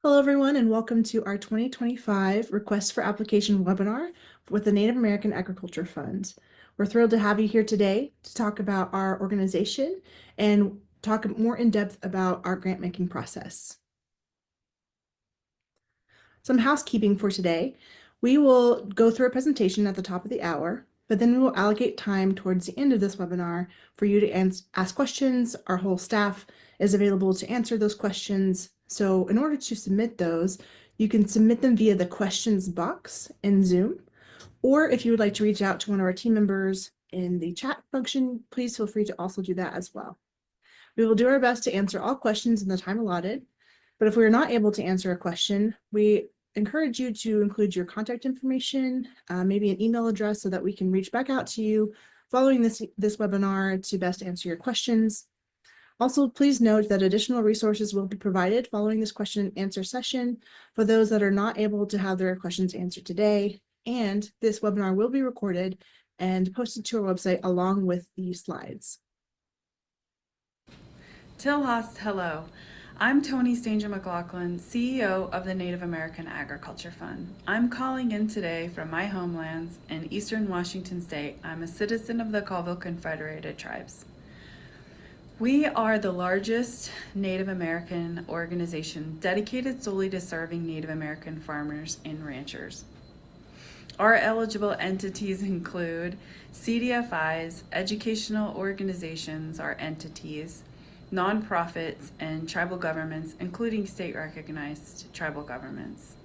Hello, everyone, and welcome to our 2025 Request for Application webinar with the Native American Agriculture Fund. We're thrilled to have you here today to talk about our organization and talk more in depth about our grant making process. Some housekeeping for today. We will go through a presentation at the top of the hour, but then we will allocate time towards the end of this webinar for you to ask questions. Our whole staff is available to answer those questions. So in order to submit those, you can submit them via the questions box in Zoom, or if you would like to reach out to one of our team members in the chat function, please feel free to also do that as well. We will do our best to answer all questions in the time allotted, but if we are not able to answer a question, we encourage you to include your contact information, maybe an email address so that we can reach back out to you following this webinar to best answer your questions. Also, please note that additional resources will be provided following this question and answer session for those that are not able to have their questions answered today. And this webinar will be recorded and posted to our website along with the slides. Tilhast, hello. I'm Tony Stanger McLaughlin, CEO of the Native American Agriculture Fund. I'm calling in today from my homelands in eastern Washington state. I'm a citizen of the Colville Confederated Tribes. We are the largest Native American organization dedicated solely to serving Native American farmers and ranchers. Our eligible entities include CDFIs, educational organizations, our entities, nonprofits, and tribal governments, including state-recognized tribal governments.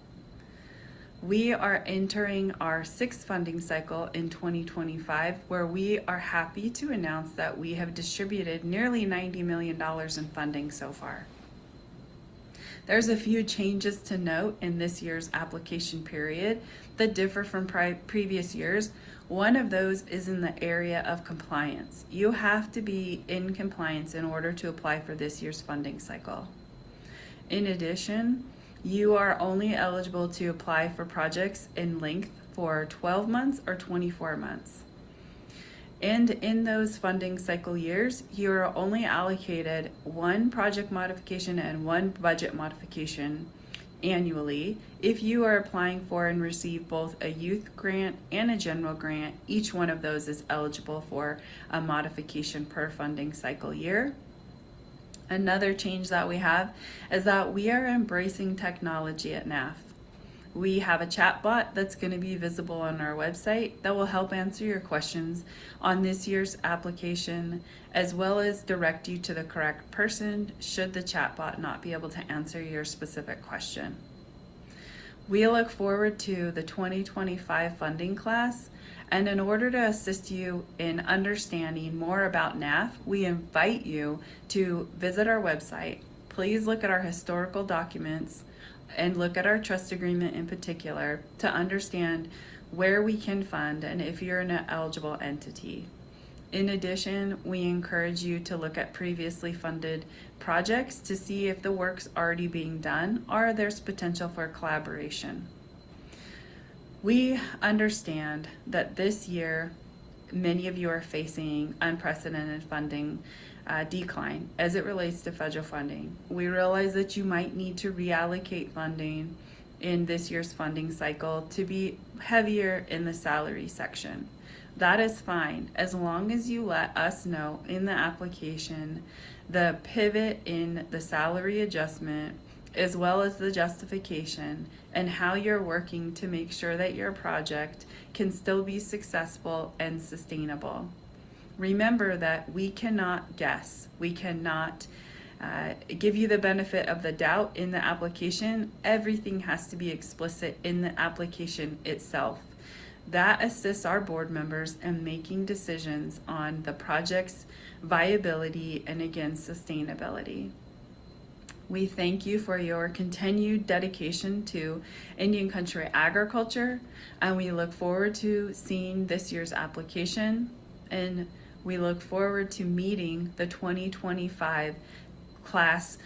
We are entering our sixth funding cycle in 2025, where we are happy to announce that we have distributed nearly $90 million in funding so far. There's a few changes to note in this year's application period that differ from previous years. One of those is in the area of compliance. You have to be in compliance in order to apply for this year's funding cycle. In addition, you are only eligible to apply for projects in length for 12 months or 24 months. And in those funding cycle years, you're only allocated one project modification and one budget modification annually. If you are applying for and receive both a youth grant and a general grant, each one of those is eligible for a modification per funding cycle year. Another change that we have is that we are embracing technology at NAAF. We have a chatbot that's going to be visible on our website that will help answer your questions on this year's application, as well as direct you to the correct person should the chatbot not be able to answer your specific question. We look forward to the 2025 funding class, and in order to assist you in understanding more about NAAF, we invite you to visit our website. Please look at our historical documents and look at our trust agreement in particular to understand where we can fund and if you're an eligible entity. In addition, we encourage you to look at previously funded projects to see if the work's already being done or there's potential for collaboration. We understand that this year, many of you are facing unprecedented funding decline as it relates to federal funding. We realize that you might need to reallocate funding in this year's funding cycle to be heavier in the salary section. That is fine as long as you let us know in the application the pivot in the salary adjustment as well as the justification and how you're working to make sure that your project can still be successful and sustainable. Remember that we cannot guess. We cannot give you the benefit of the doubt in the application. Everything has to be explicit in the application itself. That assists our board members in making decisions on the project's viability and, again, sustainability. We thank you for your continued dedication to Indian country agriculture, and we look forward to seeing this year's application, and we look forward to meeting the 2025 class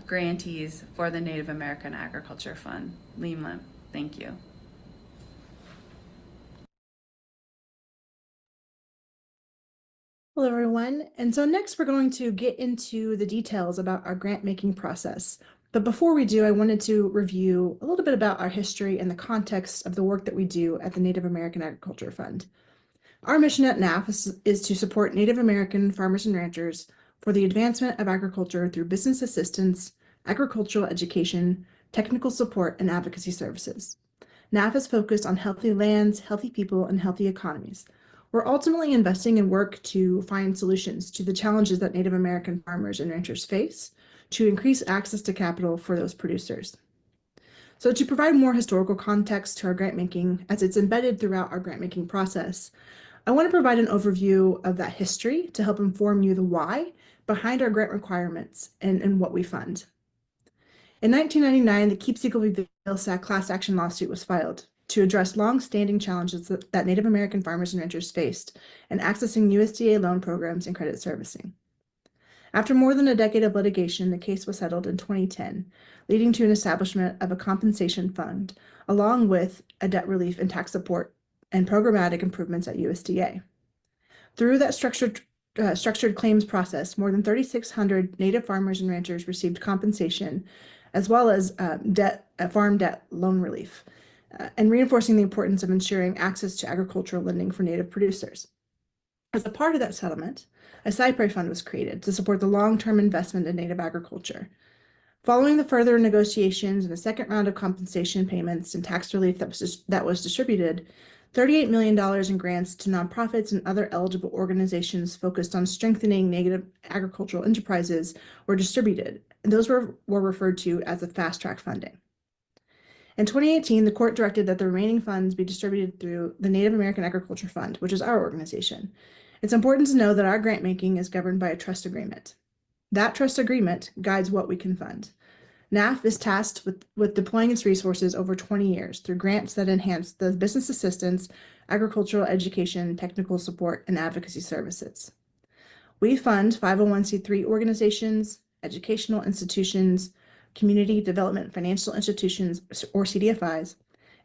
grantees for the Native American Agriculture Fund. Lim Lim, thank you. Hello, everyone. And so next we're going to get into the details about our grant making process. But before we do, I wanted to review a little bit about our history and the context of the work that we do at the Native American Agriculture Fund. Our mission at NAAF is to support Native American farmers and ranchers for the advancement of agriculture through business assistance, agricultural education, technical support, and advocacy services. NAAF is focused on healthy lands, healthy people, and healthy economies. We're ultimately investing in work to find solutions to the challenges that Native American farmers and ranchers face to increase access to capital for those producers. So to provide more historical context to our grant making, as it's embedded throughout our grant making process, I want to provide an overview of that history to help inform you the why behind our grant requirements and what we fund. In 1999, the Keep Siegel v. Vilsack class action lawsuit was filed to address long-standing challenges that Native American farmers and ranchers faced in accessing USDA loan programs and credit servicing. After more than a decade of litigation, the case was settled in 2010, leading to an establishment of a compensation fund, along with a debt relief and tax support and programmatic improvements at USDA. Through that structured claims process, more than 3,600 Native farmers and ranchers received compensation, as well as farm debt loan relief, and reinforcing the importance of ensuring access to agricultural lending for Native producers. As a part of that settlement, a cypre fund was created to support the long-term investment in Native agriculture. Following the further negotiations and the second round of compensation payments and tax relief that was distributed, $38 million in grants to nonprofits and other eligible organizations focused on strengthening Native agricultural enterprises were distributed, and those were referred to as the fast-track funding. In 2018, the court directed that the remaining funds be distributed through the Native American Agriculture Fund, which is our organization. It's important to know that our grant making is governed by a trust agreement. That trust agreement guides what we can fund. NAAF is tasked with deploying its resources over 20 years through grants that enhance the business assistance, agricultural education, technical support, and advocacy services. We fund 501c3 organizations, educational institutions, community development financial institutions, or CDFIs,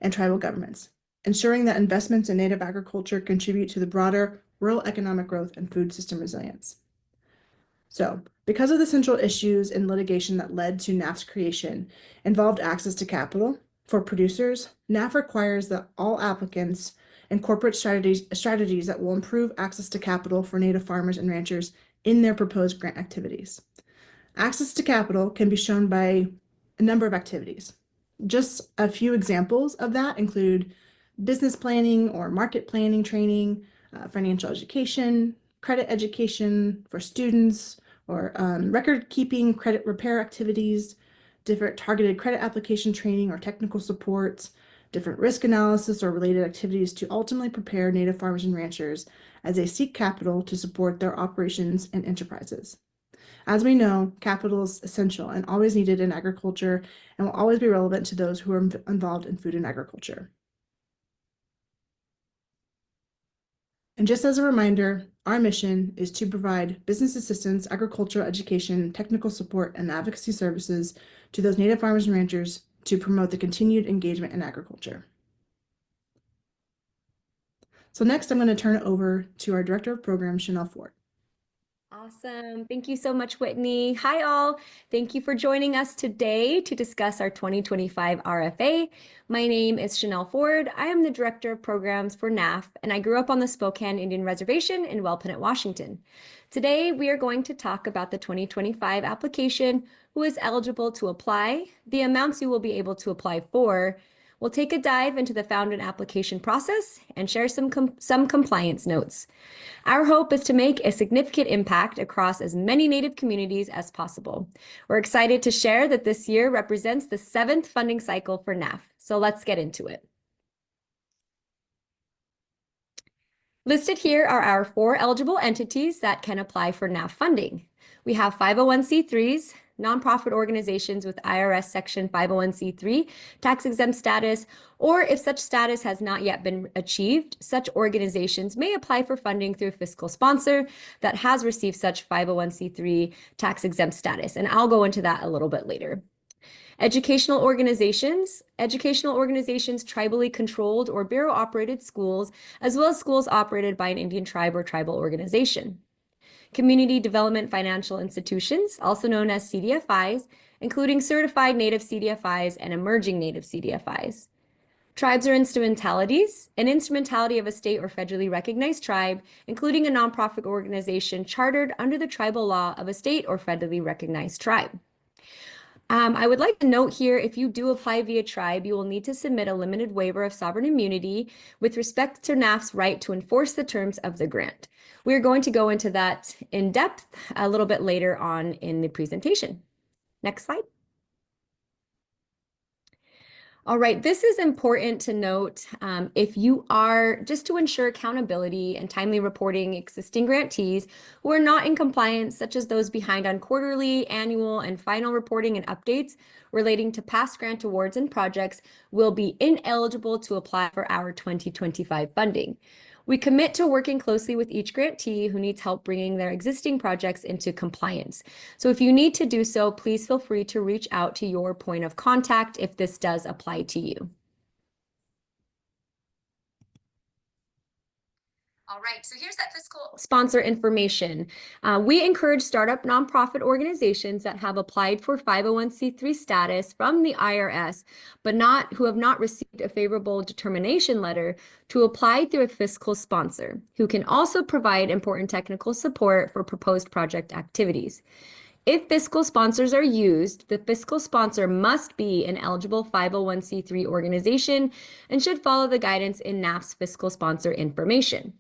and tribal governments, ensuring that investments in Native agriculture contribute to the broader rural economic growth and food system resilience. So, because of the central issues in litigation that led to NAAF's creation involved access to capital for producers, NAAF requires that all applicants incorporate strategies that will improve access to capital for Native farmers and ranchers in their proposed grant activities. Access to capital can be shown by a number of activities. Just a few examples of that include business planning or market planning training, financial education, credit education for students, or record keeping, credit repair activities, different targeted credit application training or technical support, different risk analysis or related activities to ultimately prepare Native farmers and ranchers as they seek capital to support their operations and enterprises. As we know, capital is essential and always needed in agriculture and will always be relevant to those who are involved in food and agriculture. And just as a reminder, our mission is to provide business assistance, agricultural education, technical support, and advocacy services to those Native farmers and ranchers to promote the continued engagement in agriculture. So next, I'm going to turn it over to our Director of Programs, Chanel Ford. Awesome. Thank you so much, Whitney. Hi, all. Thank you for joining us today to discuss our 2025 RFA. My name is Chanel Ford. I am the Director of Programs for NAAF, and I grew up on the Spokane Indian Reservation in Wellpinit, Washington. Today, we are going to talk about the 2025 application, who is eligible to apply, the amounts you will be able to apply for. We'll take a dive into the found and application process and share some compliance notes. Our hope is to make a significant impact across as many Native communities as possible. We're excited to share that this year represents the 7th funding cycle for NAAF. So let's get into it. Listed here are our 4 eligible entities that can apply for NAAF funding. We have 501c3s, nonprofit organizations with IRS Section 501c3 tax-exempt status, or if such status has not yet been achieved, such organizations may apply for funding through a fiscal sponsor that has received such 501c3 tax-exempt status, and I'll go into that a little bit later. Educational organizations tribally controlled or bureau-operated schools, as well as schools operated by an Indian tribe or tribal organization. Community Development Financial Institutions, also known as CDFIs, including certified native CDFIs and emerging native CDFIs. Tribes are instrumentalities. An instrumentality of a state or federally recognized tribe, including a nonprofit organization chartered under the tribal law of a state or federally recognized tribe. I would like to note here, if you do apply via tribe, you will need to submit a limited waiver of sovereign immunity with respect to NAAF's right to enforce the terms of the grant. We're going to go into that in depth a little bit later on in the presentation. Next slide. All right, this is important to note if you are, just to ensure accountability and timely reporting, existing grantees who are not in compliance, such as those behind on quarterly, annual, and final reporting and updates relating to past grant awards and projects, will be ineligible to apply for our 2025 funding. We commit to working closely with each grantee who needs help bringing their existing projects into compliance. So if you need to do so, please feel free to reach out to your point of contact if this does apply to you. All right, so here's that fiscal sponsor information. We encourage startup nonprofit organizations that have applied for 501c3 status from the IRS, but who have not received a favorable determination letter, to apply through a fiscal sponsor, who can also provide important technical support for proposed project activities. If fiscal sponsors are used, the fiscal sponsor must be an eligible 501c3 organization and should follow the guidance in NAAF's fiscal sponsor information.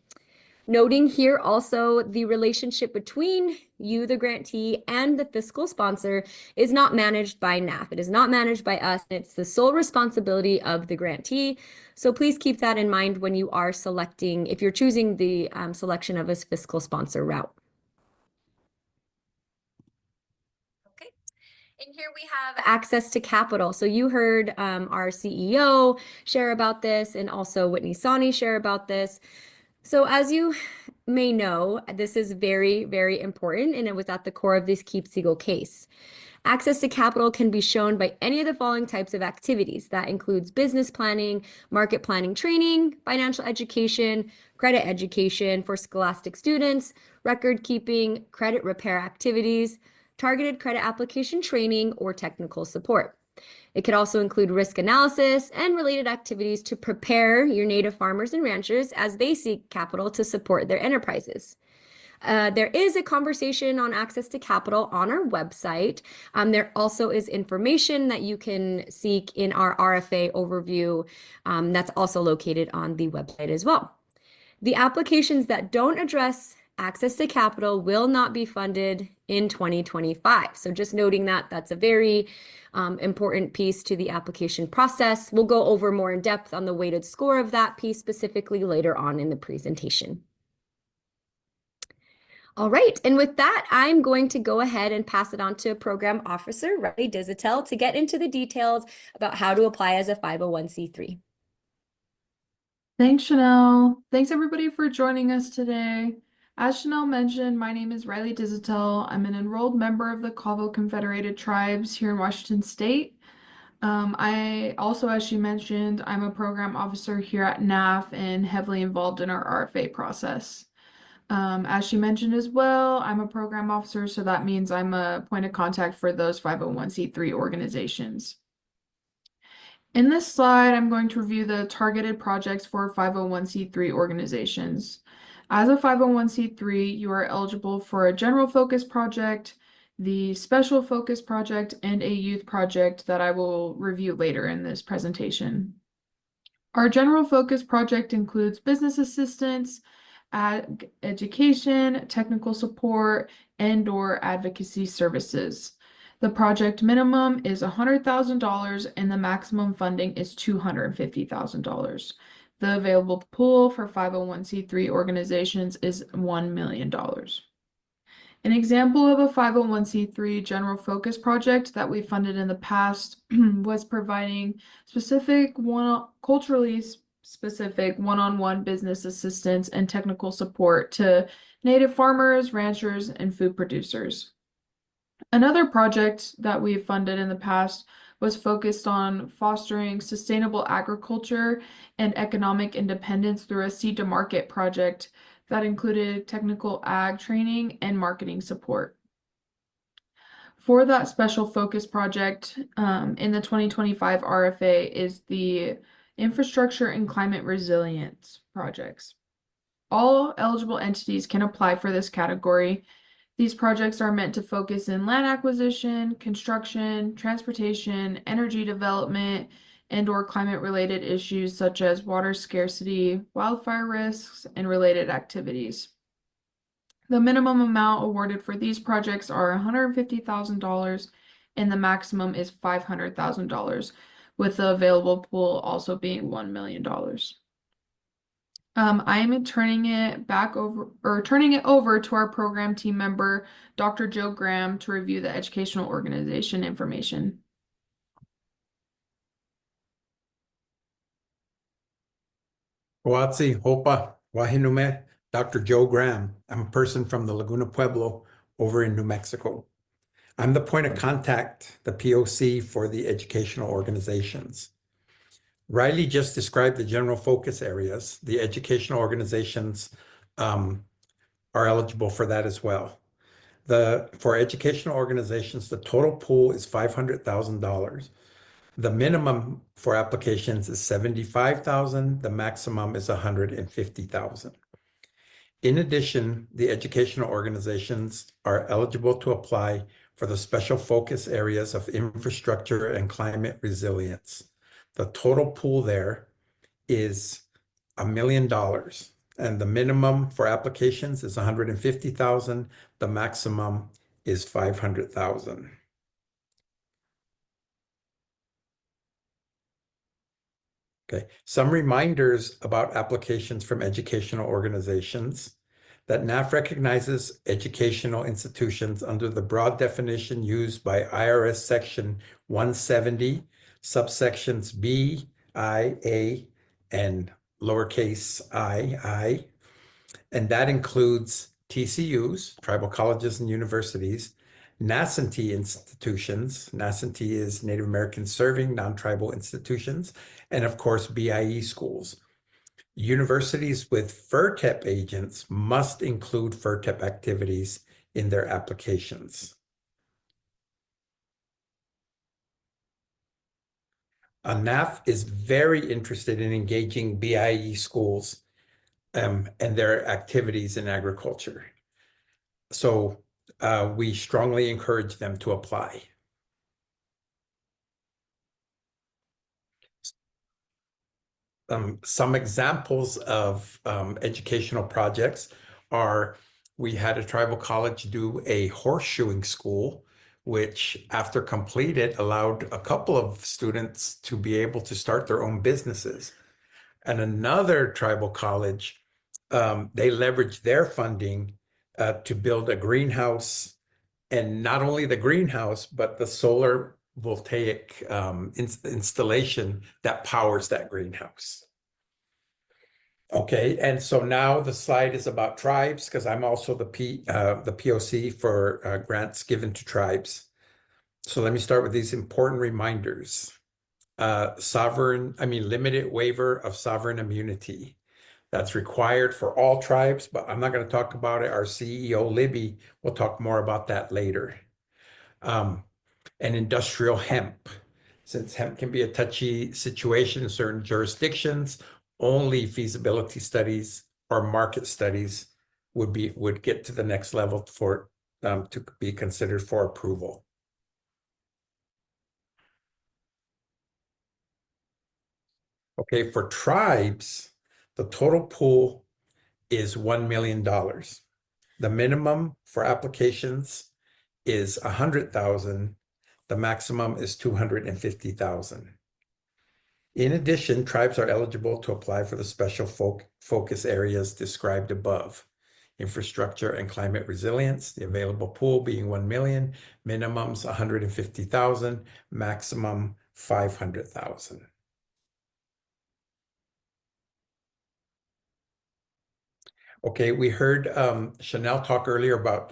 Noting here also the relationship between you, the grantee, and the fiscal sponsor is not managed by NAAF. It is not managed by us. It's the sole responsibility of the grantee. So please keep that in mind when you are selecting, if you're choosing the selection of a fiscal sponsor route. Okay. And here we have access to capital. So you heard our CEO share about this, and also Whitney Sawney share about this. So as you may know, this is very, very important, and it was at the core of this Keep Siegel case. Access to capital can be shown by any of the following types of activities. That includes business planning, market planning training, financial education, credit education for scholastic students, record keeping, credit repair activities, targeted credit application training, or technical support. It could also include risk analysis and related activities to prepare your native farmers and ranchers as they seek capital to support their enterprises. There is a conversation on access to capital on our website. There also is information that you can seek in our RFA overview that's also located on the website as well. The applications that don't address access to capital will not be funded in 2025. So just noting that that's a very important piece to the application process. We'll go over more in depth on the weighted score of that piece specifically later on in the presentation. All right, and with that, I'm going to go ahead and pass it on to Program Officer Riley Dizitel to get into the details about how to apply as a 501c3. Thanks, Chanel. Thanks everybody for joining us today. As Chanel mentioned, my name is Riley Dizitel. I'm an enrolled member of the Colville Confederated Tribes here in Washington State. I also, as she mentioned, I'm a program officer here at NAAF and heavily involved in our RFA process. As she mentioned as well, I'm a program officer, so that means I'm a point of contact for those 501c3 organizations. In this slide, I'm going to review the targeted projects for 501c3 organizations. As a 501c3, you are eligible for a general focus project, the special focus project, and a youth project that I will review later in this presentation. Our general focus project includes business assistance, education, technical support, and/or advocacy services. The project minimum is $100,000 and the maximum funding is $250,000. The available pool for 501c3 organizations is $1 million. An example of a 501c3 general focus project that we funded in the past was providing culturally specific one-on-one business assistance and technical support to native farmers, ranchers, and food producers. Another project that we've funded in the past was focused on fostering sustainable agriculture and economic independence through a seed to market project that included technical ag training and marketing support. for that special focus project in the 2025 RFA is the infrastructure and climate resilience projects. All eligible entities can apply for this category. These projects are meant to focus in land acquisition, construction, transportation, energy development, and/or climate-related issues such as water scarcity, wildfire risks, and related activities. The minimum amount awarded for these projects are $150,000 and the maximum is $500,000, with the available pool also being $1 million. I am turning it over to our program team member, Dr. Joe Graham, to review the educational organization information. Oatsi, Hopa, Wahinume, Dr. Joe Graham. I'm a person from the Laguna Pueblo over in New Mexico. I'm the point of contact, the POC for the educational organizations. Riley just described the general focus areas. The educational organizations are eligible for that as well. For educational organizations, the total pool is $500,000. The minimum for applications is $75,000. The maximum is $150,000. In addition, the educational organizations are eligible to apply for the special focus areas of infrastructure and climate resilience. The total pool there is $1 million, and the minimum for applications is $150,000. The maximum is $500,000. Okay, some reminders about applications from educational organizations. That NAAF recognizes educational institutions under the broad definition used by IRS Section 170, subsections B, I, A, and lowercase I, and that includes TCUs, tribal colleges and universities, NAASCII institutions. NAASCII is Native American Serving Non-Tribal Institutions, and of course, BIE schools. Universities with FERTEP agents must include FERTEP activities in their applications. NAAF is very interested in engaging BIE schools and their activities in agriculture. So we strongly encourage them to apply. Some examples of educational projects are, we had a tribal college do a horseshoeing school, which after completed allowed a couple of students to be able to start their own businesses. And another tribal college, they leveraged their funding to build a greenhouse, and not only the greenhouse, but the solar voltaic installation that powers that greenhouse. Okay, and so now the slide is about tribes, because I'm also the POC for grants given to tribes. So let me start with these important reminders. Limited waiver of sovereign immunity. That's required for all tribes, but I'm not going to talk about it. Our CEO, Libby, will talk more about that later. And industrial hemp. Since hemp can be a touchy situation in certain jurisdictions, only feasibility studies or market studies would get to the next level for to be considered for approval. Okay, for tribes, the total pool is $1 million. The minimum for applications is $100,000. The maximum is $250,000. In addition, tribes are eligible to apply for the special focus areas described above. Infrastructure and climate resilience, the available pool being 1 million, minimums 150,000, maximum 500,000. Okay, we heard Chanel talk earlier about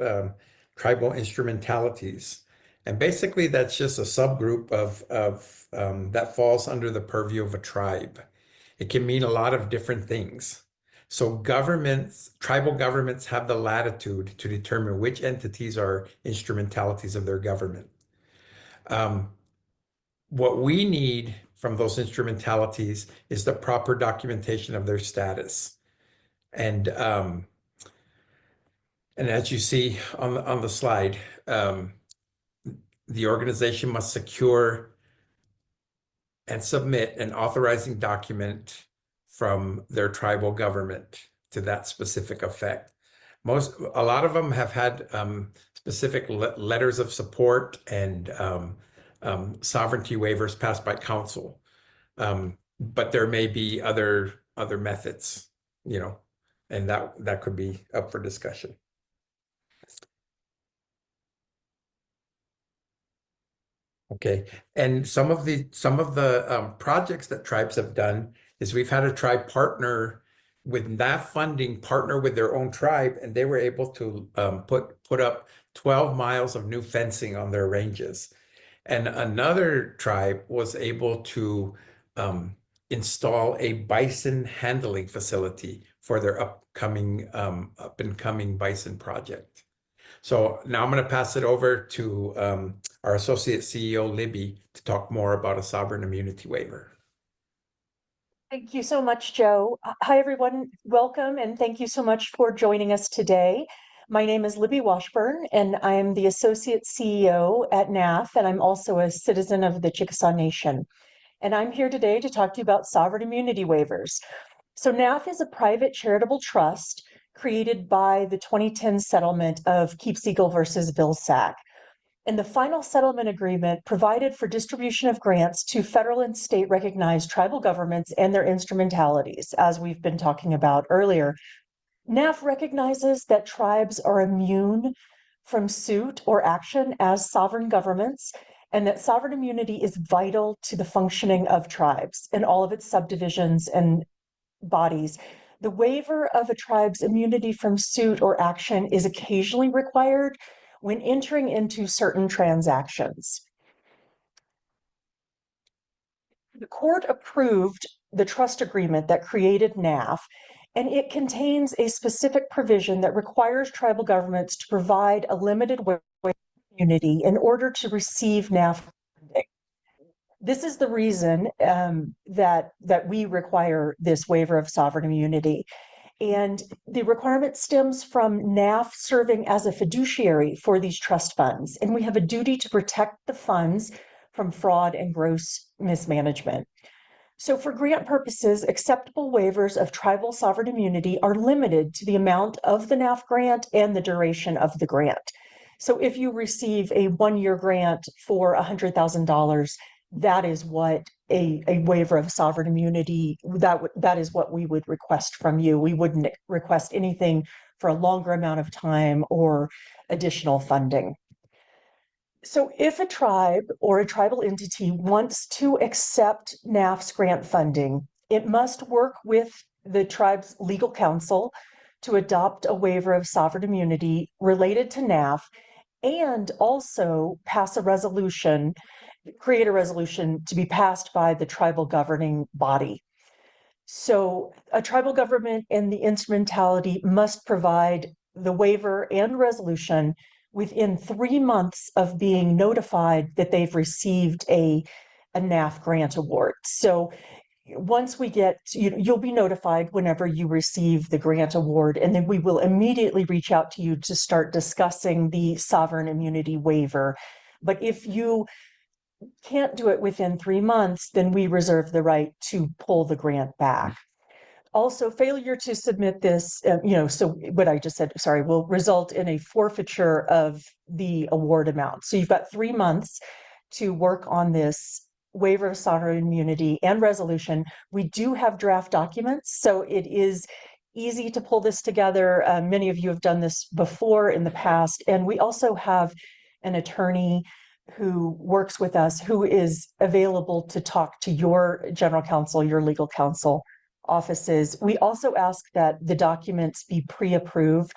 tribal instrumentalities. And basically, that's just a subgroup of that falls under the purview of a tribe. It can mean a lot of different things. So governments, tribal governments have the latitude to determine which entities are instrumentalities of their government. What we need from those instrumentalities is the proper documentation of their status. And as you see on the slide, the organization must secure and submit an authorizing document from their tribal government to that specific effect. A lot of them have had specific letters of support and sovereignty waivers passed by council. But there may be other methods, and that could be up for discussion. Okay, and some of the projects that tribes have done is we've had a tribe partner with NAAF funding, partner with their own tribe, and they were able to put up 12 miles of new fencing on their ranges. And another tribe was able to install a bison handling facility for their up and coming bison project. So now I'm going to pass it over to our Associate CEO, Libby, to talk more about a sovereign immunity waiver. Thank you so much, Joe. Hi, everyone. Welcome, and thank you so much for joining us today. My name is Libby Washburn, and I am the Associate CEO at NAAF, and I'm also a citizen of the Chickasaw Nation. And I'm here today to talk to you about sovereign immunity waivers. So NAAF is a private charitable trust created by the 2010 settlement of Keepseagle versus Vilsack. And the final settlement agreement provided for distribution of grants to federal and state recognized tribal governments and their instrumentalities, as we've been talking about earlier. NAAF recognizes that tribes are immune from suit or action as sovereign governments, and that sovereign immunity is vital to the functioning of tribes and all of its subdivisions and bodies. The waiver of a tribe's immunity from suit or action is occasionally required when entering into certain transactions. The court approved the trust agreement that created NAAF, and it contains a specific provision that requires tribal governments to provide a limited waiver of immunity in order to receive NAAF funding. This is the reason that we require this waiver of sovereign immunity. And the requirement stems from NAAF serving as a fiduciary for these trust funds. And we have a duty to protect the funds from fraud and gross mismanagement. So for grant purposes, acceptable waivers of tribal sovereign immunity are limited to the amount of the NAAF grant and the duration of the grant. So if you receive a one-year grant for $100,000, that is what a waiver of sovereign immunity, that is what we would request from you. We wouldn't request anything for a longer amount of time or additional funding. So if a tribe or a tribal entity wants to accept NAAF's grant funding, it must work with the tribe's legal counsel to adopt a waiver of sovereign immunity related to NAAF, and also pass a resolution, create a resolution to be passed by the tribal governing body. So a tribal government and the instrumentality must provide the waiver and resolution within 3 months of being notified that they've received a NAAF grant award. So once we get, you'll be notified whenever you receive the grant award, and then we will immediately reach out to you to start discussing the sovereign immunity waiver. But if you can't do it within 3 months, then we reserve the right to pull the grant back. Also, failure to submit this, so what I just said, sorry, will result in a forfeiture of the award amount. So you've got 3 months to work on this waiver of sovereign immunity and resolution. We do have draft documents, so it is easy to pull this together. Many of you have done this before in the past, and we also have an attorney who works with us who is available to talk to your general counsel, your legal counsel offices. We also ask that the documents be pre-approved.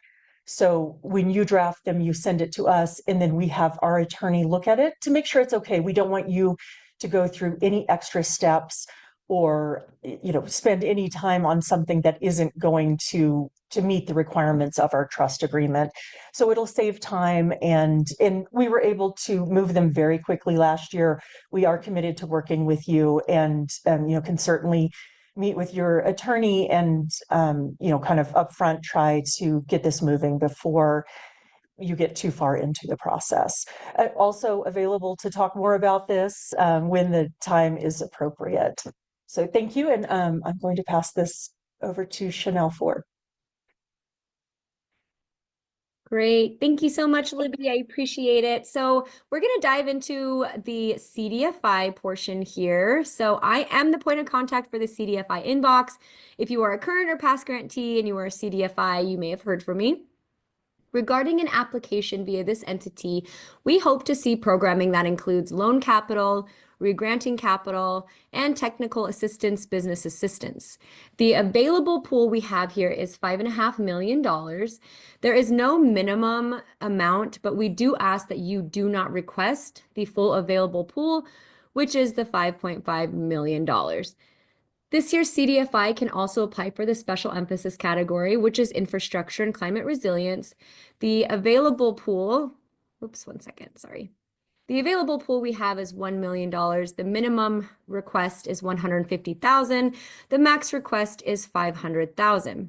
So when you draft them, you send it to us, and then we have our attorney look at it to make sure it's okay. We don't want you to go through any extra steps or spend any time on something that isn't going to meet the requirements of our trust agreement. So it'll save time, and we were able to move them very quickly last year. We are committed to working with you, and can certainly meet with your attorney and kind of upfront try to get this moving before you get too far into the process. Also available to talk more about this when the time is appropriate. So thank you, and I'm going to pass this over to Chanel Ford. Great. Thank you so much, Libby. I appreciate it. So we're going to dive into the CDFI portion here. So I am the point of contact for the CDFI inbox. If you are a current or past grantee and you are a CDFI, you may have heard from me. Regarding an application via this entity, we hope to see programming that includes loan capital, regranting capital, and technical assistance, business assistance. The available pool we have here is $5.5 million. There is no minimum amount, but we do ask that you do not request the full available pool, which is the $5.5 million. This year's CDFI can also apply for the special emphasis category, which is infrastructure and climate resilience. The available pool, The available pool we have is $1 million. The minimum request is $150,000. The max request is $500,000.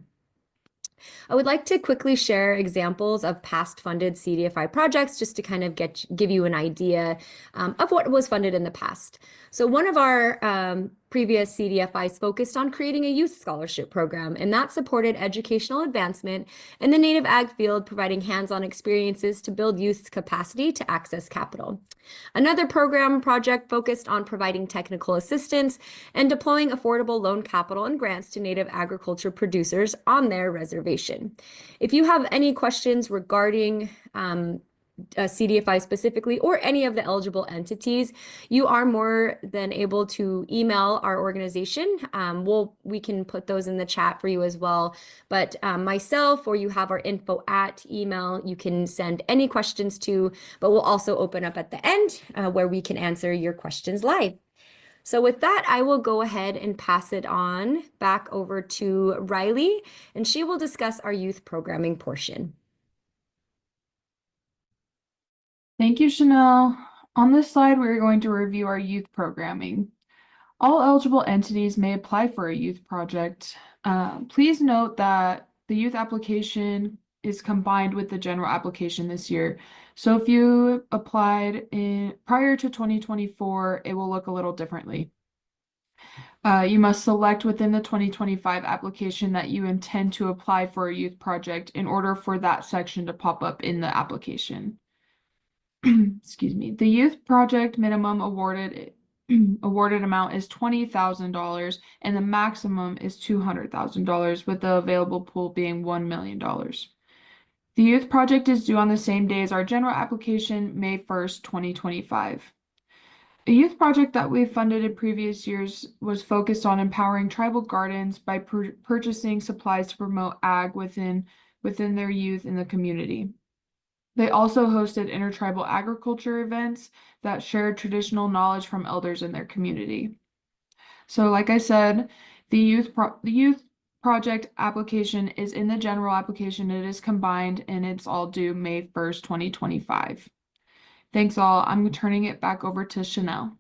I would like to quickly share examples of past funded CDFI projects just to kind of give you an idea of what was funded in the past. So one of our previous CDFIs focused on creating a youth scholarship program, and that supported educational advancement in the native ag field, providing hands-on experiences to build youth's capacity to access capital. Another program project focused on providing technical assistance and deploying affordable loan capital and grants to native agriculture producers on their reservation. If you have any questions regarding CDFI specifically, or any of the eligible entities, you are more than able to email our organization. We can put those in the chat for you as well. But myself, or you have our info at email, you can send any questions to, but we'll also open up at the end where we can answer your questions live. So with that, I will go ahead and pass it on back over to Riley, and she will discuss our youth programming portion. Thank you, Chanel. On this slide, we're going to review our youth programming. All eligible entities may apply for a youth project. Please note that the youth application is combined with the general application this year. So if you applied prior to 2024, it will look a little differently. You must select within the 2025 application that you intend to apply for a youth project in order for that section to pop up in the application. Excuse me. The youth project minimum awarded amount is $20,000 and the maximum is $200,000, with the available pool being $1 million. The youth project is due on the same day as our general application, May 1st, 2025. A youth project that we've funded in previous years was focused on empowering tribal gardens by purchasing supplies to promote ag within their youth in the community. They also hosted intertribal agriculture events that shared traditional knowledge from elders in their community. So like I said, the youth project application is in the general application. It is combined and it's all due May 1st, 2025. Thanks all. I'm turning it back over to Chanel.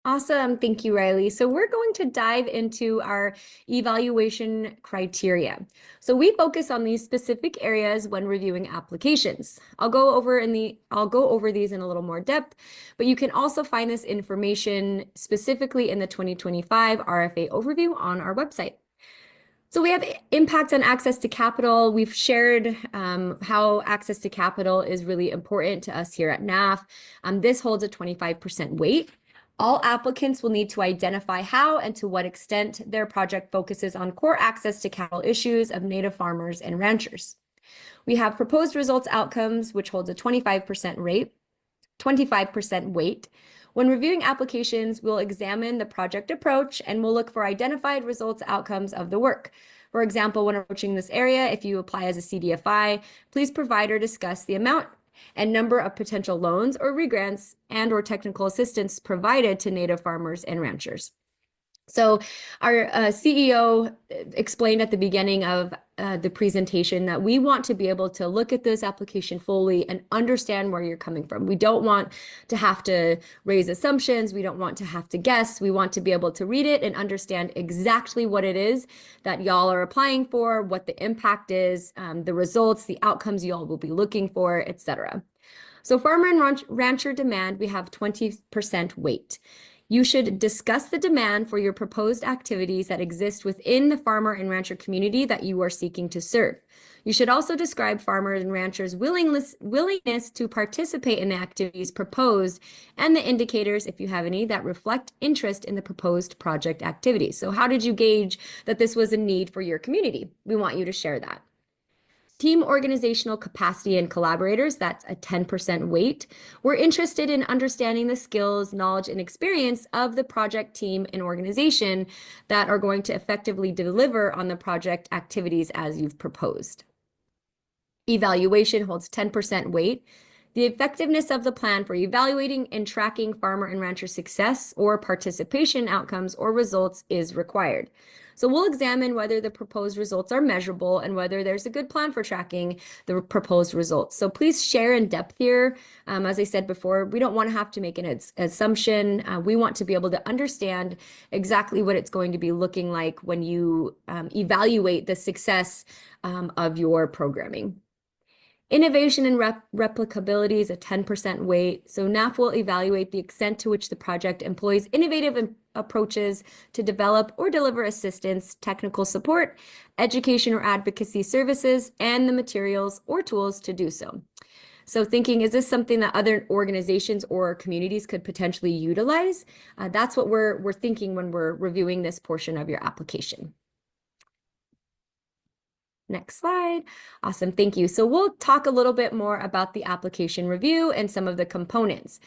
Awesome. Thank you, Riley. So we're going to dive into our evaluation criteria. So we focus on these specific areas when reviewing applications. I'll go over these in a little more depth, but you can also find this information specifically in the 2025 RFA overview on our website. So we have impact on access to capital. We've shared how access to capital is really important to us here at NAAF. This holds a 25% weight. All applicants will need to identify how and to what extent their project focuses on core access to capital issues of Native farmers and ranchers. We have proposed results outcomes, which holds a 25% weight. When reviewing applications, we'll examine the project approach and we'll look for identified results outcomes of the work. For example, when approaching this area, if you apply as a CDFI, please provide or discuss the amount and number of potential loans or regrants and or technical assistance provided to Native farmers and ranchers. So our CEO explained at the beginning of the presentation that we want to be able to look at this application fully and understand where you're coming from. We don't want to have to raise assumptions. We don't want to have to guess. We want to be able to read it and understand exactly what it is that y'all are applying for, what the impact is, the results, the outcomes y'all will be looking for, etc. So farmer and rancher demand, we have 20% weight. You should discuss the demand for your proposed activities that exist within the farmer and rancher community that you are seeking to serve. You should also describe farmers and ranchers' willingness to participate in the activities proposed and the indicators, if you have any, that reflect interest in the proposed project activities. So how did you gauge that this was a need for your community? We want you to share that. Team organizational capacity and collaborators, that's a 10% weight. We're interested in understanding the skills, knowledge, and experience of the project team and organization that are going to effectively deliver on the project activities as you've proposed. Evaluation holds 10% weight. The effectiveness of the plan for evaluating and tracking farmer and rancher success or participation outcomes or results is required. So we'll examine whether the proposed results are measurable and whether there's a good plan for tracking the proposed results. So please share in depth here. As I said before, we don't want to have to make an assumption. We want to be able to understand exactly what it's going to be looking like when you evaluate the success of your programming. Innovation and replicability is a 10% weight. So NAAF will evaluate the extent to which the project employs innovative approaches to develop or deliver assistance, technical support, education or advocacy services, and the materials or tools to do so. So thinking, is this something that other organizations or communities could potentially utilize? That's what we're thinking when we're reviewing this portion of your application. Next slide. Awesome, thank you. So we'll talk a little bit more about the application review and some of the components.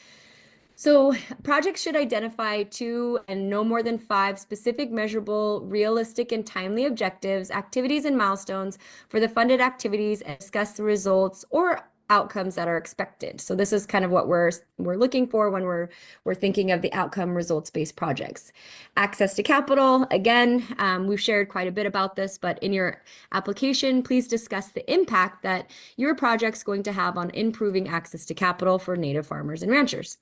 So projects should identify 2 and no more than 5 specific, measurable, realistic, and timely objectives, activities, and milestones for the funded activities and discuss the results or outcomes that are expected. So this is kind of what we're looking for when we're thinking of the outcome results-based projects. Access to capital, again, we've shared quite a bit about this, but in your application, please discuss the impact that your project's going to have on improving access to capital for Native farmers and ranchers.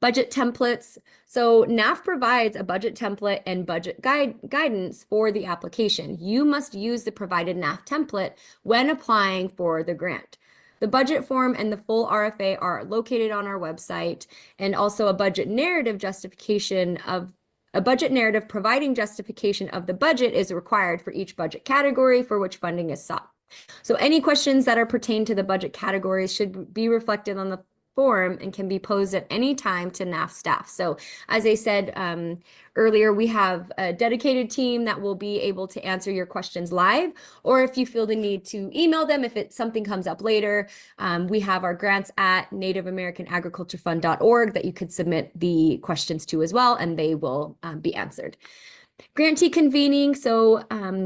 Budget templates. So NAAF provides a budget template and budget guidance for the application. You must use the provided NAAF template when applying for the grant. The budget form and the full RFA are located on our website, and also a budget narrative providing justification of the budget is required for each budget category for which funding is sought. So any questions that are pertain to the budget categories should be reflected on the form and can be posed at any time to NAAF staff. So as I said earlier, we have a dedicated team that will be able to answer your questions live, or if you feel the need to email them, if something comes up later, we have our grants at nativeamericanagriculturefund.org that you could submit the questions to as well, and they will be answered. Grantee convening. So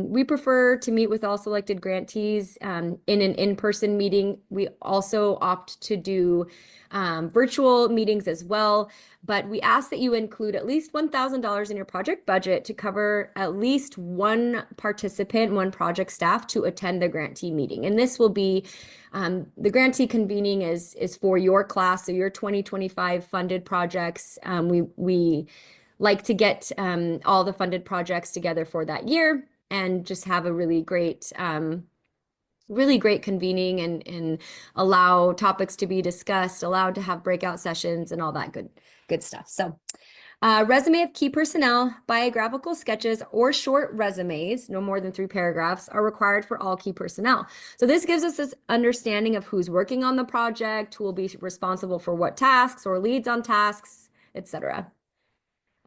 we prefer to meet with all selected grantees in an in-person meeting. We also opt to do virtual meetings as well, but we ask that you include at least $1,000 in your project budget to cover at least one participant, one project staff to attend the grantee meeting. And this will be, the grantee convening is for your class, so your 2025 funded projects. We like to get all the funded projects together for that year and just have a really great convening and allow topics to be discussed, allowed to have breakout sessions and all that good stuff. So resume of key personnel, biographical sketches or short resumes, no more than 3 paragraphs, are required for all key personnel. So this gives us this understanding of who's working on the project, who will be responsible for what tasks or leads on tasks, etc.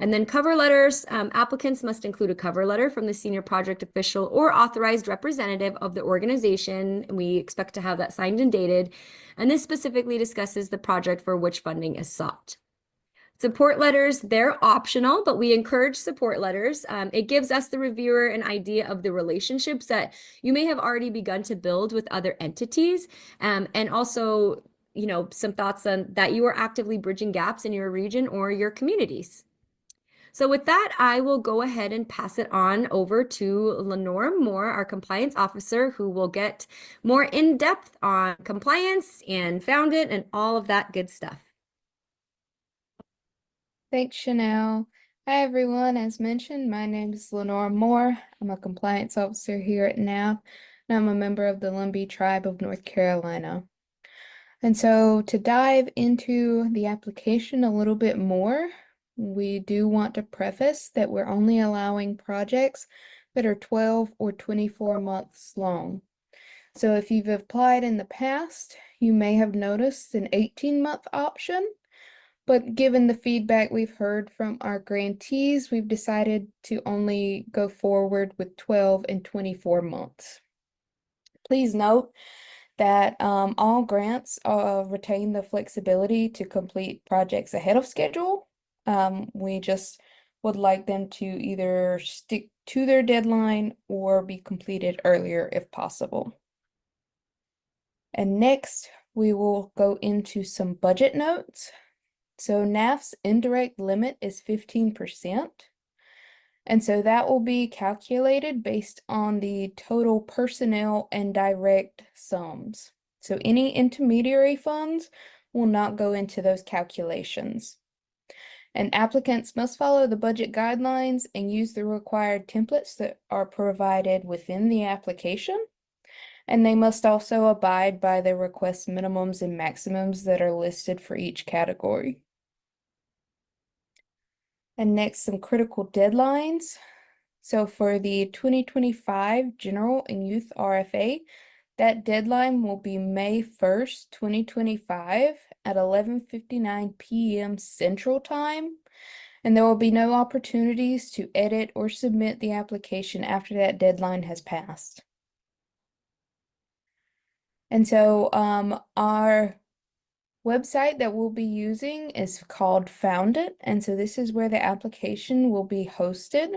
And then cover letters, applicants must include a cover letter from the senior project official or authorized representative of the organization. We expect to have that signed and dated. And this specifically discusses the project for which funding is sought. Support letters, they're optional, but we encourage support letters. It gives us, the reviewer, an idea of the relationships that you may have already begun to build with other entities, and also, some thoughts on that you are actively bridging gaps in your region or your communities. So with that, I will go ahead and pass it on over to Lenore Moore, our compliance officer, who will get more in depth on compliance and Found It and all of that good stuff. Thanks, Chanel. Hi, everyone. As mentioned, my name is Lenore Moore. I'm a compliance officer here at NAAF, and I'm a member of the Lumbee Tribe of North Carolina. And so to dive into the application a little bit more, we do want to preface that we're only allowing projects that are 12 or 24 months long. So if you've applied in the past, you may have noticed an 18-month option. But given the feedback we've heard from our grantees, we've decided to only go forward with 12 and 24 months. Please note that all grants retain the flexibility to complete projects ahead of schedule. We just would like them to either stick to their deadline or be completed earlier if possible. And next, we will go into some budget notes. So NAAF's indirect limit is 15%. And so that will be calculated based on the total personnel and direct sums. So any intermediary funds will not go into those calculations. And applicants must follow the budget guidelines and use the required templates that are provided within the application. And they must also abide by the request minimums and maximums that are listed for each category. And next, some critical deadlines. So for the 2025 General and Youth RFA, that deadline will be May 1st, 2025 at 11:59 p.m. Central Time. And there will be no opportunities to edit or submit the application after that deadline has passed. And so our website that we'll be using is called Found It, and so this is where the application will be hosted.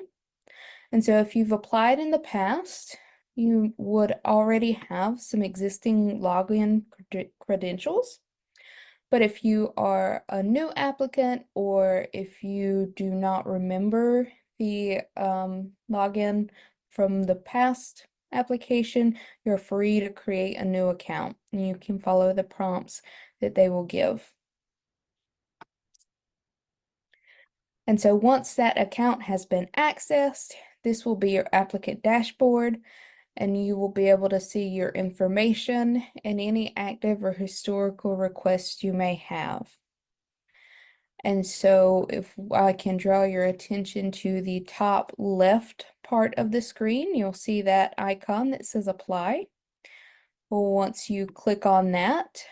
And so if you've applied in the past, you would already have some existing login credentials. But if you are a new applicant or if you do not remember the login from the past application, you're free to create a new account and you can follow the prompts that they will give. And so once that account has been accessed, this will be your applicant dashboard, and you will be able to see your information and any active or historical requests you may have. And so if I can draw your attention to the top left part of the screen, you'll see that icon that says apply. Well, once you click on that,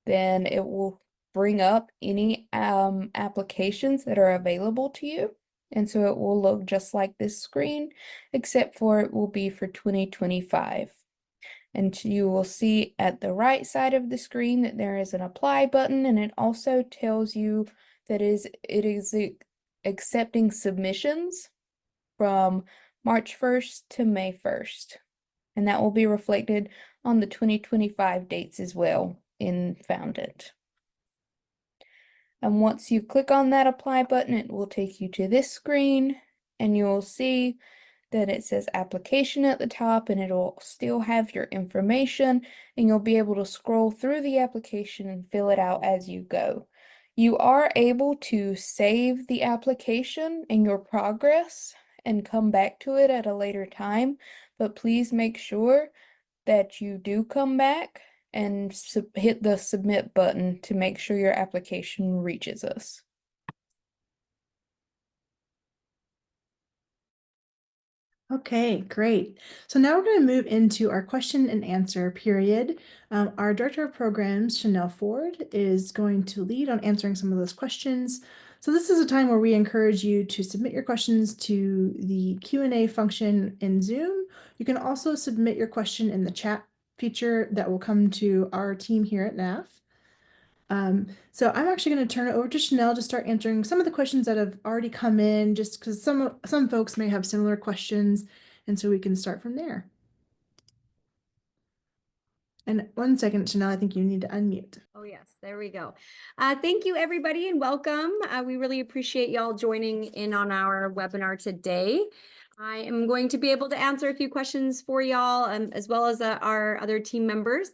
then it will bring up any applications that are available to you. And so it will look just like this screen, except for it will be for 2025. And you will see at the right side of the screen that there is an apply button, and it also tells you that it is accepting submissions from March 1st to May 1st. And that will be reflected on the 2025 dates as well in Found It. And once you click on that apply button, it will take you to this screen, and you'll see that it says application at the top, and it'll still have your information, and you'll be able to scroll through the application and fill it out as you go. You are able to save the application and your progress and come back to it at a later time, but please make sure that you do come back and hit the submit button to make sure your application reaches us. Okay, great. So now we're going to move into our question and answer period. Our Director of Programs, Chanel Ford, is going to lead on answering some of those questions. So this is a time where we encourage you to submit your questions to the Q&A function in Zoom. You can also submit your question in the chat feature that will come to our team here at NAAF. So I'm actually going to turn it over to Chanel to start answering some of the questions that have already come in, just because some folks may have similar questions, and so we can start from there. And 1 second, Chanel, I think you need to unmute. Oh, yes, there we go. Thank you, everybody, and welcome. We really appreciate y'all joining in on our webinar today. I am going to be able to answer a few questions for y'all, as well as our other team members.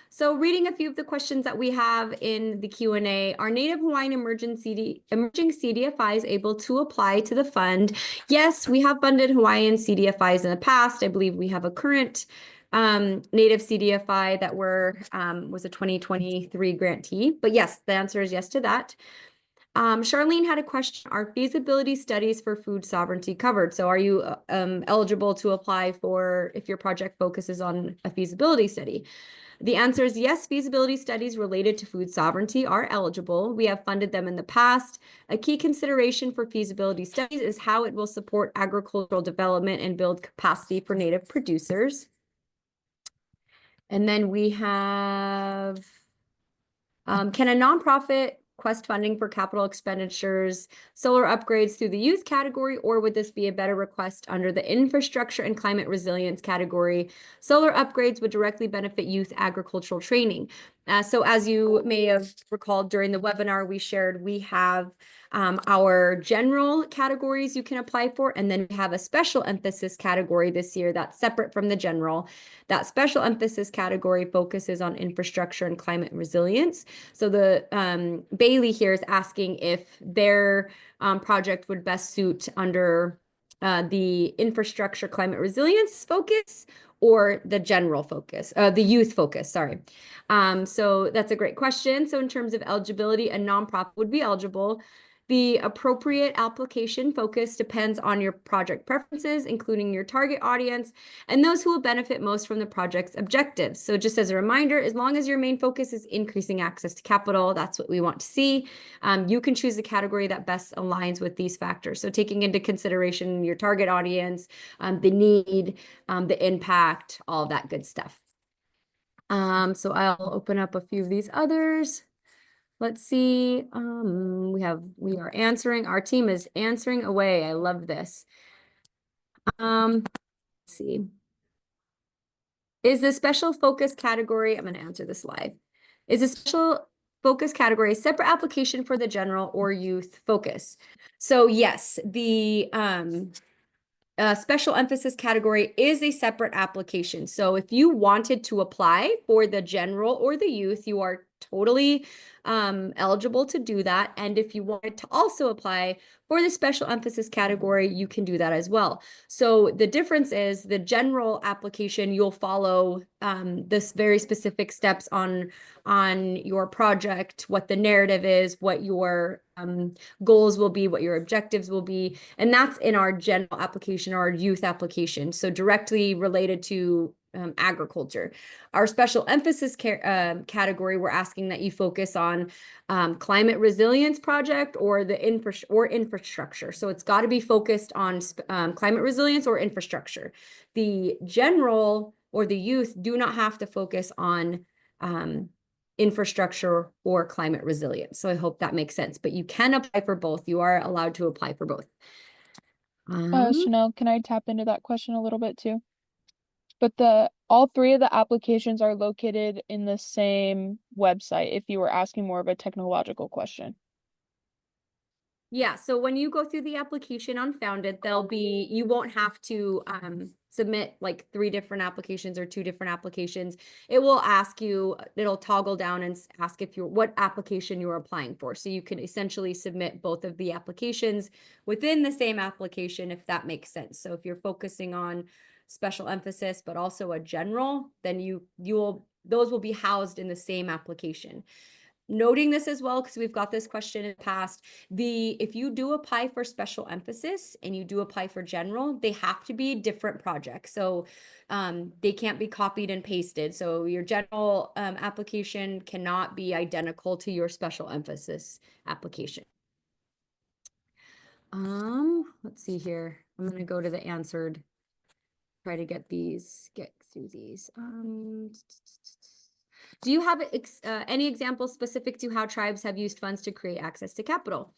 So reading a few of the questions that we have in the Q&A, are Native Hawaiian emerging CDFIs able to apply to the fund? Yes, we have funded Hawaiian CDFIs in the past. I believe we have a current Native CDFI that was a 2023 grantee. But yes, the answer is yes to that. Charlene had a question, are feasibility studies for food sovereignty covered? So are you eligible to apply for if your project focuses on a feasibility study? The answer is yes, feasibility studies related to food sovereignty are eligible. We have funded them in the past. A key consideration for feasibility studies is how it will support agricultural development and build capacity for Native producers. And then we have, can a nonprofit request funding for capital expenditures, solar upgrades through the youth category, or would this be a better request under the infrastructure and climate resilience category? Solar upgrades would directly benefit youth agricultural training. So as you may have recalled during the webinar we shared, we have our general categories you can apply for, and then we have a special emphasis category this year that's separate from the general. That special emphasis category focuses on infrastructure and climate resilience. So the Bailey here is asking if their project would best suit under the infrastructure climate resilience focus or the general focus, the youth focus, sorry. So that's a great question. So in terms of eligibility, a nonprofit would be eligible. The appropriate application focus depends on your project preferences, including your target audience, and those who will benefit most from the project's objectives. So just as a reminder, as long as your main focus is increasing access to capital, that's what we want to see. You can choose the category that best aligns with these factors. So taking into consideration your target audience, the need, the impact, all of that good stuff. So I'll open up a few of these others. Let's see. We are answering. Our team is answering away. I love this. Let's see. Is the special focus category, I'm going to answer this live. Is a special focus category a separate application for the general or youth focus? So yes, the special emphasis category is a separate application. So if you wanted to apply for the general or the youth, you are totally eligible to do that. And if you wanted to also apply for the special emphasis category, you can do that as well. So the difference is the general application, you'll follow this very specific steps on your project, what the narrative is, what your goals will be, what your objectives will be. And that's in our general application, our youth application. So directly related to agriculture. Our special emphasis category, we're asking that you focus on climate resilience project or the infrastructure. So it's got to be focused on climate resilience or infrastructure. The general or the youth do not have to focus on infrastructure or climate resilience. So I hope that makes sense, but you can apply for both. You are allowed to apply for both. Chanel, can I tap into that question a little bit too? But all three of the applications are located in the same website if you were asking more of a technological question. Yeah, so when you go through the application on Founded, you won't have to submit like 3 different applications or 2 different applications. It will ask you, it'll toggle down and ask what application you're applying for. So you can essentially submit both of the applications within the same application, if that makes sense. So if you're focusing on special emphasis, but also a general, then those will be housed in the same application. Noting this as well, because we've got this question in the past, if you do apply for special emphasis and you do apply for general, they have to be different projects. So they can't be copied and pasted. So your general application cannot be identical to your special emphasis application. Let's see here. I'm going to go to the answered, try to get through these. Do you have any examples specific to how tribes have used funds to create access to capital?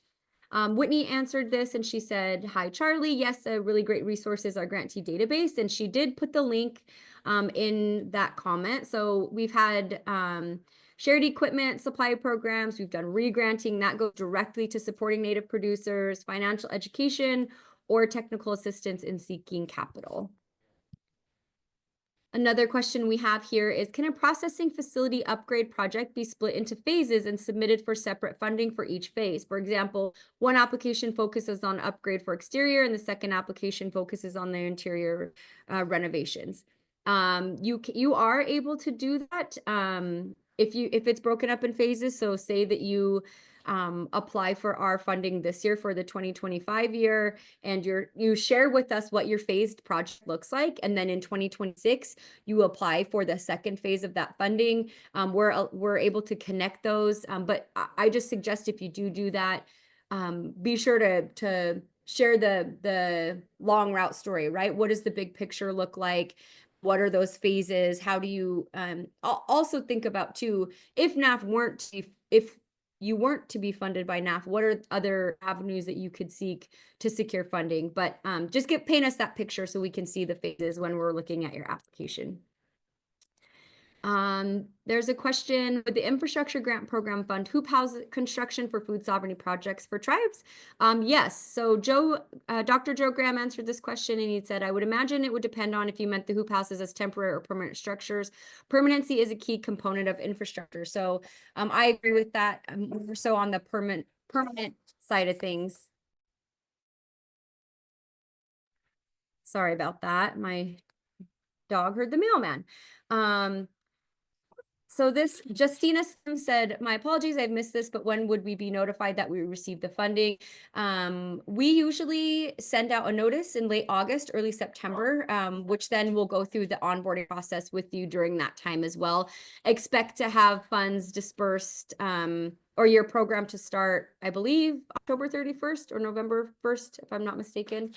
Whitney answered this and she said, "Hi, Charlie. Yes, a really great resource is our grantee database." And she did put the link in that comment. So we've had shared equipment supply programs. We've done regranting that goes directly to supporting Native producers, financial education, or technical assistance in seeking capital. Another question we have here is, can a processing facility upgrade project be split into phases and submitted for separate funding for each phase? For example, one application focuses on upgrade for exterior and the second application focuses on the interior renovations. You are able to do that if it's broken up in phases. So say that you apply for our funding this year for the 2025 year, and you share with us what your phased project looks like, and then in 2026 you apply for the second phase of that funding. We're able to connect those, but I just suggest if you do that, be sure to share the long route story, right? What does the big picture look like? What are those phases? How do you also think about too, if NAAF weren't, if you weren't to be funded by NAAF, what are other avenues that you could seek to secure funding? But just paint us that picture so we can see the phases when we're looking at your application. There's a question with the Infrastructure Grant Program Fund, who house construction for food sovereignty projects for tribes? Yes, so Dr. Joe Graham answered this question and he said, I would imagine it would depend on if you meant the hoop houses as temporary or permanent structures. Permanency is a key component of infrastructure. So I agree with that. More so on the permanent side of things. Sorry about that. My dog heard the mailman. So this, Justina said, my apologies, I've missed this, but when would we be notified that we received the funding? We usually send out a notice in late August, early September, which then will go through the onboarding process with you during that time as well. Expect to have funds dispersed or your program to start, I believe, October 31st or November 1st, if I'm not mistaken.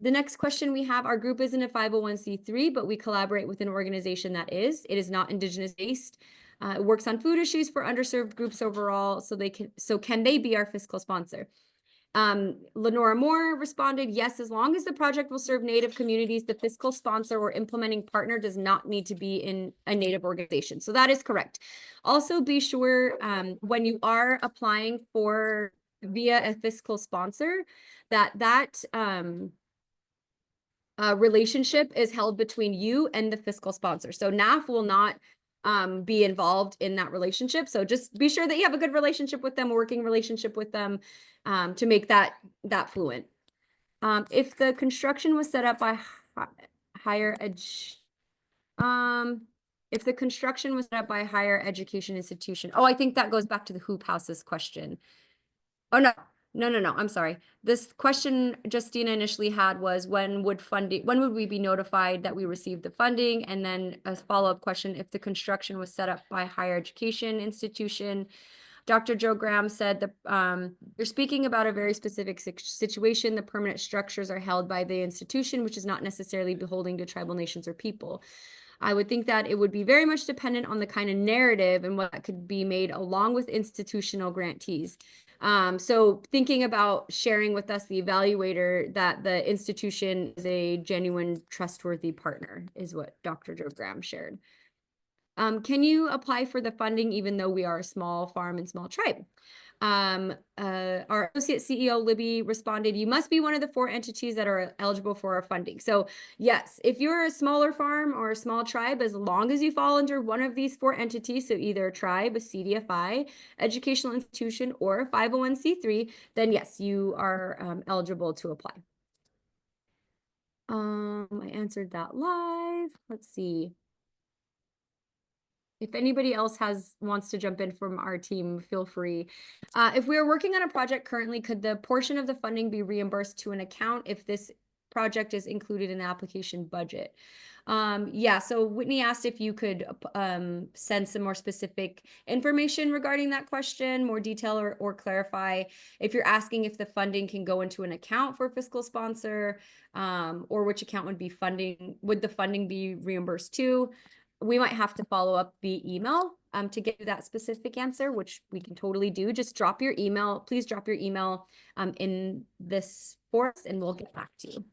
The next question we have, our group isn't a 501c3, but we collaborate with an organization that is. It is not Indigenous based. It works on food issues for underserved groups overall. So can they be our fiscal sponsor? Lenora Moore responded, yes, as long as the project will serve Native communities, the fiscal sponsor or implementing partner does not need to be in a Native organization. So that is correct. Also be sure when you are applying for via a fiscal sponsor that relationship is held between you and the fiscal sponsor. So NAAF will not be involved in that relationship. So just be sure that you have a good relationship with them, a working relationship with them to make that fluent. If the construction was set up by higher education institution. Oh, I think that goes back to the hoop houses question. Oh, no. I'm sorry. This question Justina initially had was when would we be notified that we received the funding? And then a follow-up question, if the construction was set up by higher education institution. Dr. Joe Graham said that you're speaking about a very specific situation. The permanent structures are held by the institution, which is not necessarily beholding to tribal nations or people. I would think that it would be very much dependent on the kind of narrative and what could be made along with institutional grantees. So thinking about sharing with us, the evaluator, that the institution is a genuine, trustworthy partner is what Dr. Joe Graham shared. Can you apply for the funding even though we are a small farm and small tribe? Our associate CEO, Libby, responded, you must be one of the 4 entities that are eligible for our funding. So yes, if you're a smaller farm or a small tribe, as long as you fall under one of these 4 entities, so either a tribe, a CDFI, educational institution, or a 501c3, then yes, you are eligible to apply. I answered that live. Let's see. If anybody else wants to jump in from our team, feel free. If we are working on a project currently, could the portion of the funding be reimbursed to an account if this project is included in the application budget? Yeah, so Whitney asked if you could send some more specific information regarding that question, more detail or clarify. If you're asking if the funding can go into an account for fiscal sponsor, or which account would the funding be reimbursed to? we might have to follow up via email to get you that specific answer, which we can totally do. Just drop your email. Please drop your email in this for us, and we'll get back to you.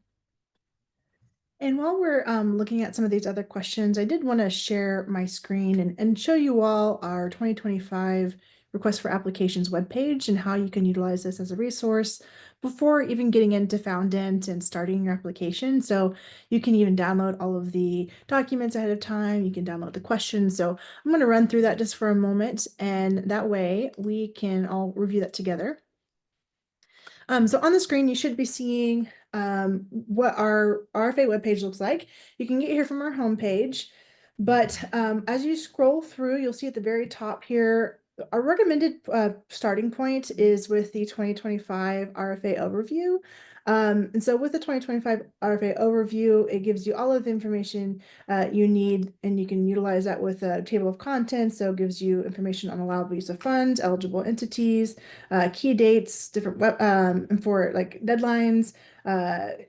And while we're looking at some of these other questions, I did want to share my screen and show you all our 2025 Request for Applications webpage and how you can utilize this as a resource before even getting into Foundant and starting your application. So you can even download all of the documents ahead of time. You can download the questions. So I'm going to run through that just for a moment, and that way we can all review that together. So on the screen, you should be seeing what our RFA webpage looks like. You can get here from our homepage, but as you scroll through, you'll see at the very top here, our recommended starting point is with the 2025 RFA overview. And so with the 2025 RFA overview, it gives you all of the information you need, and you can utilize that with a table of contents. So it gives you information on allowable use of funds, eligible entities, key dates, different web, and for like deadlines,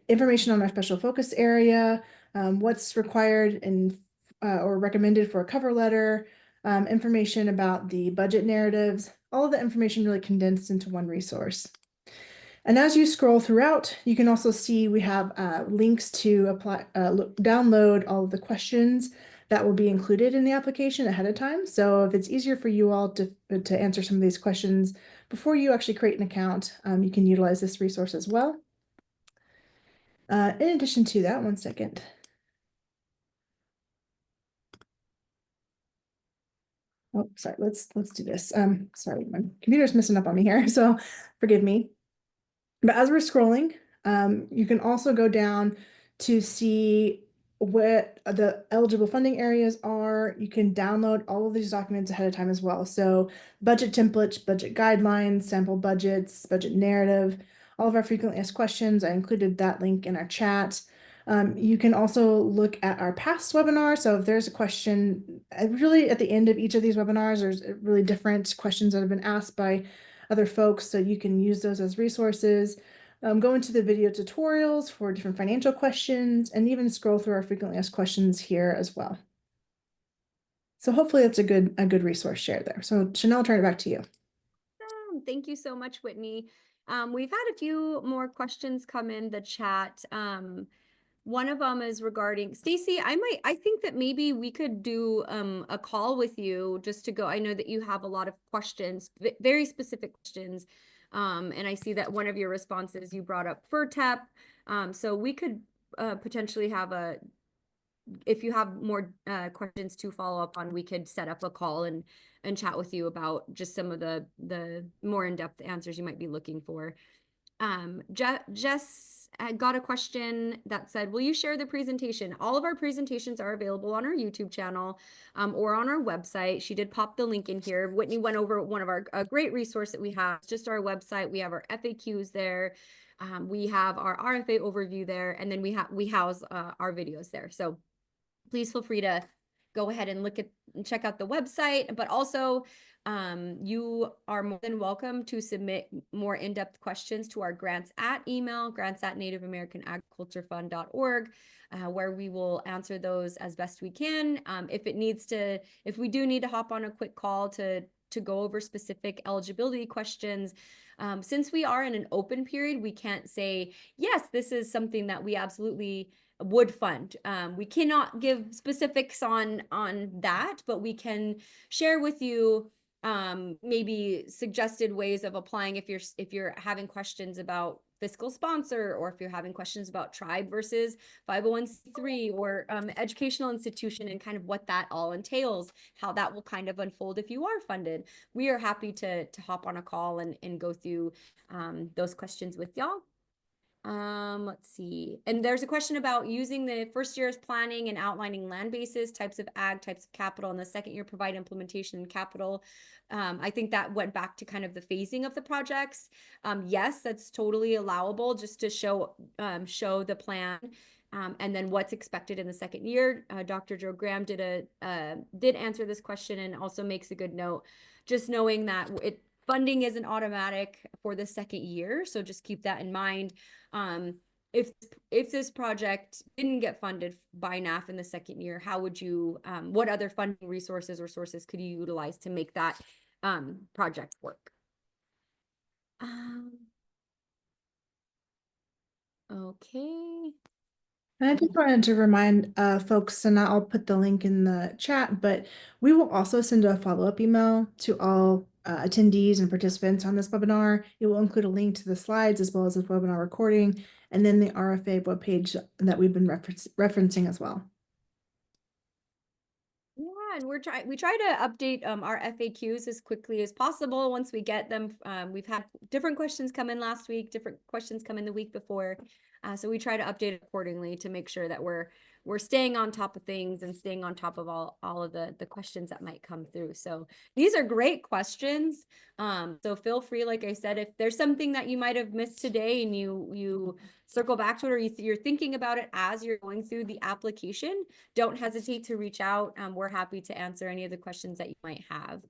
information on our special focus area, what's required and or recommended for a cover letter, information about the budget narratives, all of the information really condensed into one resource. And as you scroll throughout, you can also see we have links to apply, download all of the questions that will be included in the application ahead of time. So if it's easier for you all to answer some of these questions before you actually create an account, you can utilize this resource as well. In addition to that, one second. Oh, sorry, let's do this. Sorry, my computer's messing up on me here, so forgive me. But as we're scrolling, you can also go down to see what the eligible funding areas are. You can download all of these documents ahead of time as well. So budget templates, budget guidelines, sample budgets, budget narrative, all of our frequently asked questions. I included that link in our chat. You can also look at our past webinars. So if there's a question, really at the end of each of these webinars, there's really different questions that have been asked by other folks, so you can use those as resources. Go into the video tutorials for different financial questions, and even scroll through our frequently asked questions here as well. So hopefully that's a good resource share there. So Chanel, I'll turn it back to you. Thank you so much, Whitney. We've had a few more questions come in the chat. One of them is regarding Stacy. I think that maybe we could do a call with you just to go. I know that you have a lot of questions, very specific questions. And I see that one of your responses, you brought up FERTEP. So we could potentially have if you have more questions to follow up on, we could set up a call and chat with you about just some of the more in-depth answers you might be looking for. Jess got a question that said, will you share the presentation? All of our presentations are available on our YouTube channel or on our website. She did pop the link in here. Whitney went over one of our great resource that we have, just our website. We have our FAQs there. We have our RFA overview there, and then we house our videos there. So please feel free to go ahead and check out the website, but also you are more than welcome to submit more in-depth questions to our grants at email, grants@nativeamericanagriculturefund.org, where we will answer those as best we can. If we do need to hop on a quick call to go over specific eligibility questions, since we are in an open period, we can't say, yes, this is something that we absolutely would fund. We cannot give specifics on that, but we can share with you maybe suggested ways of applying if you're having questions about fiscal sponsor, or if you're having questions about tribe versus 501c3 or educational institution, and kind of what that all entails, how that will kind of unfold if you are funded. We are happy to hop on a call and go through those questions with y'all. Let's see. And there's a question about using the first year's planning and outlining land bases, types of ag, types of capital, and the second year provide implementation and capital. I think that went back to kind of the phasing of the projects. Yes, that's totally allowable, just to show the plan. And then what's expected in the second year. Dr. Joe Graham did answer this question, and also makes a good note, just knowing that funding isn't automatic for the second year. So just keep that in mind. if this project didn't get funded by NAAF in the second year, how would you, what other funding resources or sources could you utilize to make that project work? Okay. And I just wanted to remind folks, and I'll put the link in the chat, but we will also send a follow-up email to all attendees and participants on this webinar. It will include a link to the slides as well as the webinar recording, and then the RFA webpage that we've been referencing as well. Yeah, and we try to update our FAQs as quickly as possible once we get them. We've had different questions come in last week, different questions come in the week before. So we try to update it accordingly to make sure that we're staying on top of things and staying on top of all of the questions that might come through. So these are great questions. So feel free, like I said, if there's something that you might have missed today and you circle back to it, or you're thinking about it as you're going through the application, don't hesitate to reach out. We're happy to answer any of the questions that you might have.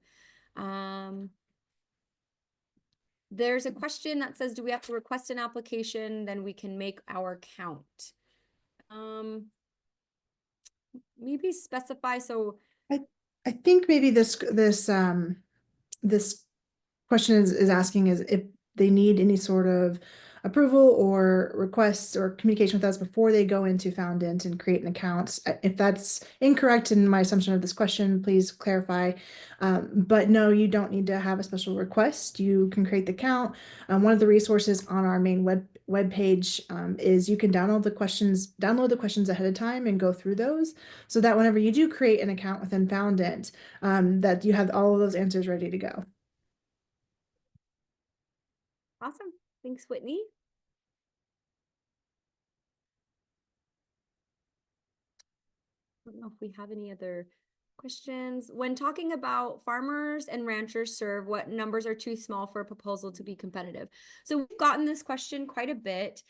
There's a question that says, do we have to request an application? Then we can make our count. Maybe specify. So I think maybe this question is asking is if they need any sort of approval or requests or communication with us before they go into Foundant and create an account. If that's incorrect in my assumption of this question, please clarify. But no, you don't need to have a special request. You can create the account. One of the resources on our main web page is you can download the questions ahead of time and go through those, so that whenever you do create an account within Foundant, that you have all of those answers ready to go. awesome. Thanks, Whitney. I don't know if we have any other questions. When talking about farmers and ranchers serve, what numbers are too small for a proposal to be competitive? So we've gotten this question quite a bit.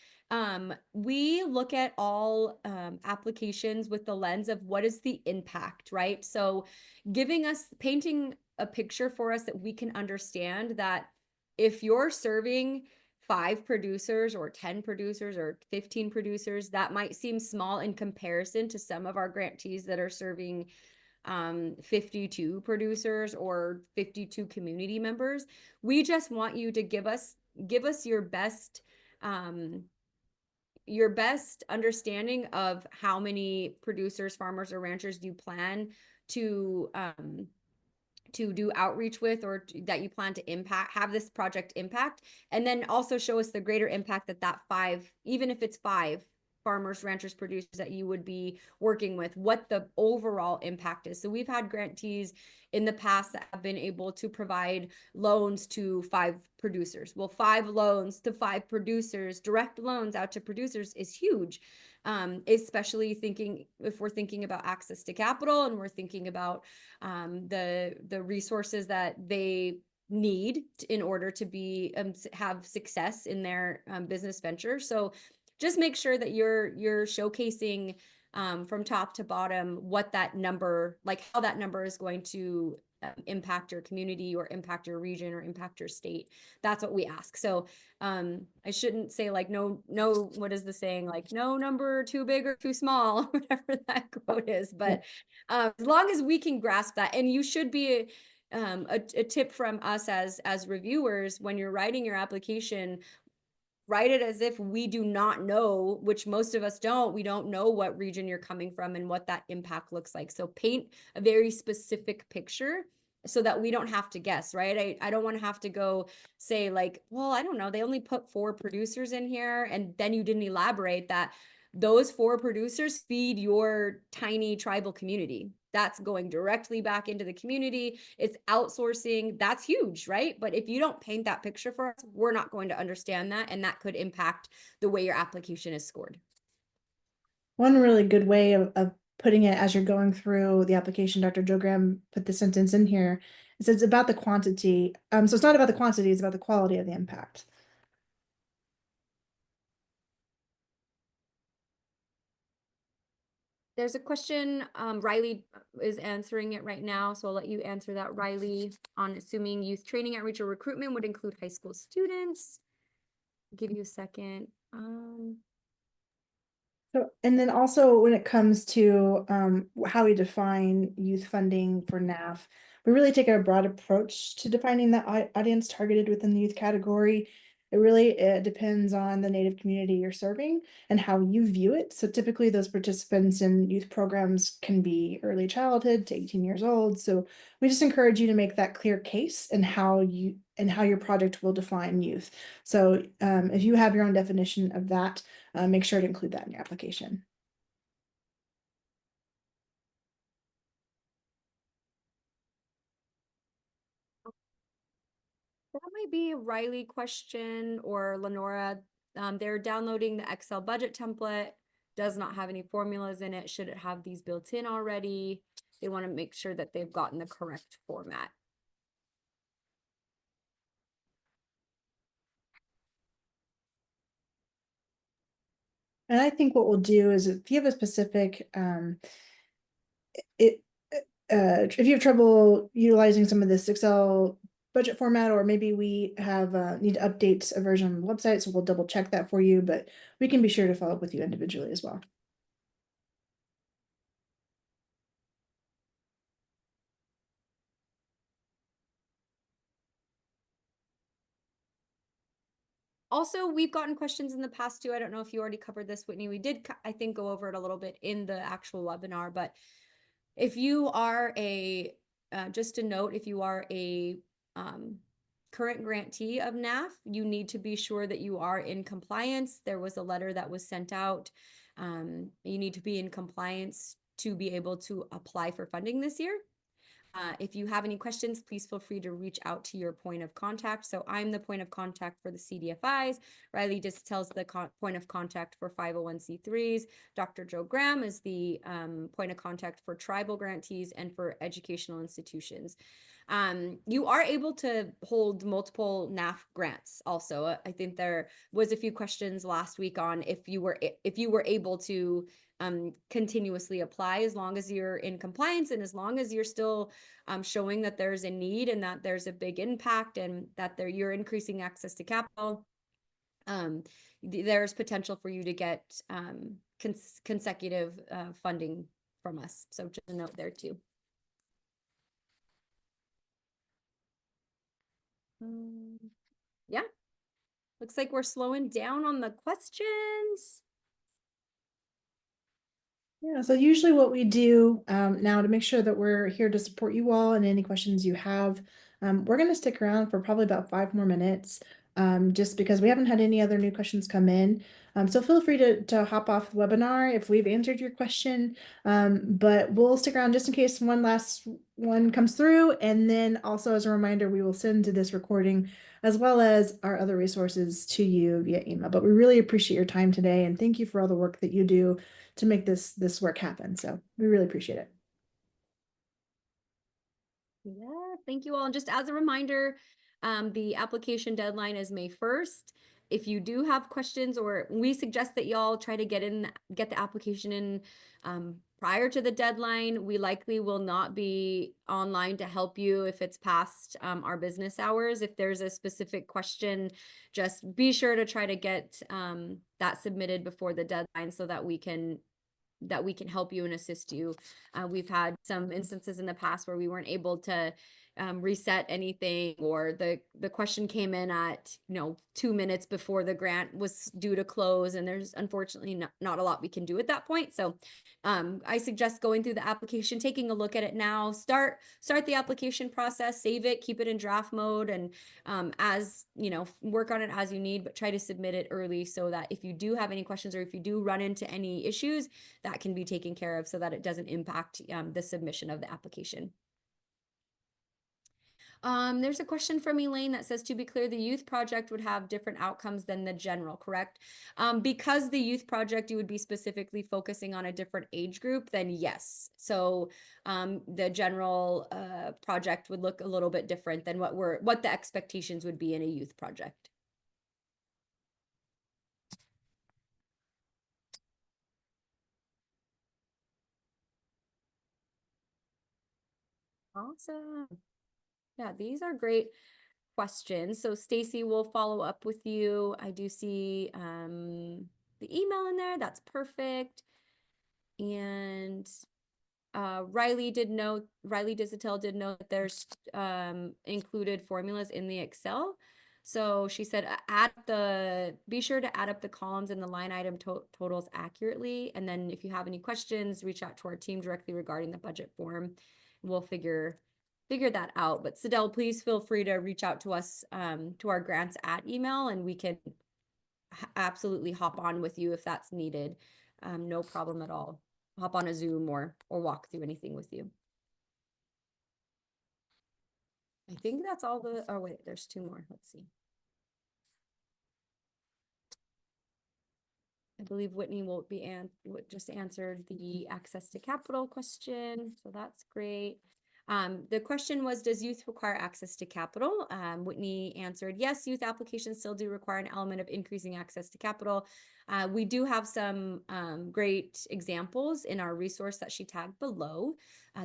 We look at all applications with the lens of what is the impact, right? So painting a picture for us that we can understand that if you're serving 5 producers or 10 producers or 15 producers, that might seem small in comparison to some of our grantees that are serving 52 producers or 52 community members. We just want you to give us your best understanding of how many producers, farmers, or ranchers you plan to do outreach with, or that you plan to have this project impact, and then also show us the greater impact that 5, even if it's 5 farmers, ranchers, producers that you would be working with, what the overall impact is. So we've had grantees in the past that have been able to provide loans to 5 producers. Well, 5 loans to 5 producers, direct loans out to producers, is huge. Especially if we're thinking about access to capital, and we're thinking about the resources that they need in order to have success in their business venture. So just make sure that you're showcasing from top to bottom what that number, like how that number is going to impact your community or impact your region or impact your state. That's what we ask. So I shouldn't say like no, what is the saying? Like no number too big or too small, whatever that quote is. But as long as we can grasp that, and you should be a tip from us as reviewers, when you're writing your application, write it as if we do not know, which most of us don't. We don't know what region you're coming from and what that impact looks like. So paint a very specific picture so that we don't have to guess, right? I don't want to have to go say like, well, I don't know, they only put 4 producers in here, and then you didn't elaborate that those 4 producers feed your tiny tribal community. That's going directly back into the community. It's outsourcing. That's huge, right? But if you don't paint that picture for us, we're not going to understand that, and that could impact the way your application is scored. One really good way of putting it as you're going through the application, Dr. Joe Graham put the sentence in here. It says it's about the quantity. So it's not about the quantity, it's about the quality of the impact. There's a question, Riley is answering it right now, so I'll let you answer that, Riley, on assuming youth training, outreach, or recruitment would include high school students. I'll give you a second. So, and then also when it comes to how we define youth funding for NAAF, we really take a broad approach to defining the audience targeted within the youth category. It really depends on the Native community you're serving and how you view it. So typically those participants in youth programs can be early childhood to 18 years old. So we just encourage you to make that clear case and how your project will define youth. So if you have your own definition of that, make sure to include that in your application. That might be a Riley question or Lenora. They're downloading the Excel budget template, does not have any formulas in it. Should it have these built in already? They want to make sure that they've gotten the correct format. And I think what we'll do is if you have a specific, if you have trouble utilizing some of this Excel budget format, or maybe we have need to update a version of the website, so we'll double check that for you, but we can be sure to follow up with you individually as well. Also, we've gotten questions in the past too. I don't know if you already covered this, Whitney. We did, I think, go over it a little bit in the actual webinar, but if you are just a note, if you are a current grantee of NAAF, you need to be sure that you are in compliance. There was a letter that was sent out. You need to be in compliance to be able to apply for funding this year. If you have any questions, please feel free to reach out to your point of contact. So I'm the point of contact for the CDFIs. Riley just tells the point of contact for 501c3s. Dr. Joe Graham is the point of contact for tribal grantees and for educational institutions. You are able to hold multiple NAAF grants also. I think there was a few questions last week on if you were able to continuously apply as long as you're in compliance and as long as you're still showing that there's a need and that there's a big impact and that you're increasing access to capital. There's potential for you to get consecutive funding from us. So just a note there too. Yeah, looks like we're slowing down on the questions. Yeah, so usually what we do now to make sure that we're here to support you all and any questions you have, we're going to stick around for probably about 5 more minutes, just because we haven't had any other new questions come in. So feel free to hop off the webinar if we've answered your question, but we'll stick around just in case one last one comes through. And then also as a reminder, we will send to this recording as well as our other resources to you via email. But we really appreciate your time today and thank you for all the work that you do to make this work happen. So we really appreciate it. Yeah, thank you all. And just as a reminder, the application deadline is May 1st. If you do have questions, or we suggest that y'all try to get the application in prior to the deadline. We likely will not be online to help you if it's past our business hours. If there's a specific question, just be sure to try to get that submitted before the deadline so that we can help you and assist you. We've had some instances in the past where we weren't able to reset anything, or the question came in at 2 minutes before the grant was due to close, and there's unfortunately not a lot we can do at that point. So I suggest going through the application, taking a look at it now, start the application process, save it, keep it in draft mode, and as work on it as you need, but try to submit it early so that if you do have any questions or if you do run into any issues, that can be taken care of so that it doesn't impact the submission of the application. There's a question from Elaine that says, to be clear, the youth project would have different outcomes than the general, correct? Because the youth project, you would be specifically focusing on a different age group, then yes. So the general project would look a little bit different than what the expectations would be in a youth project. Awesome. Yeah, these are great questions. So Stacy will follow up with you. I do see the email in there. That's perfect. And Riley Dizitel did note that there's included formulas in the Excel. So she said, be sure to add up the columns and the line item totals accurately. And then if you have any questions, reach out to our team directly regarding the budget form. We'll figure that out. But Sidel, please feel free to reach out to us, to our grants at email, and we can absolutely hop on with you if that's needed. No problem at all. Hop on a Zoom or walk through anything with you. I think that's all oh wait, there's two more. Let's see. I believe Whitney will be just answered the access to capital question, so that's great. The question was, does youth require access to capital? Whitney answered, yes, youth applications still do require an element of increasing access to capital. We do have some great examples in our resource that she tagged below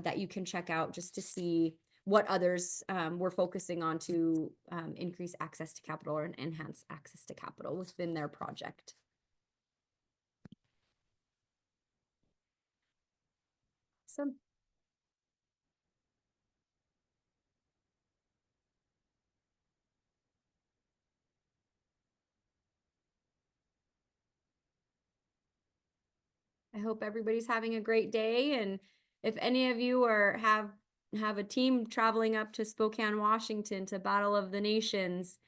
that you can check out just to see what others were focusing on to increase access to capital or enhance access to capital within their project. So I hope everybody's having a great day. And if any of you have a team traveling up to Spokane, Washington to Battle of the Nations,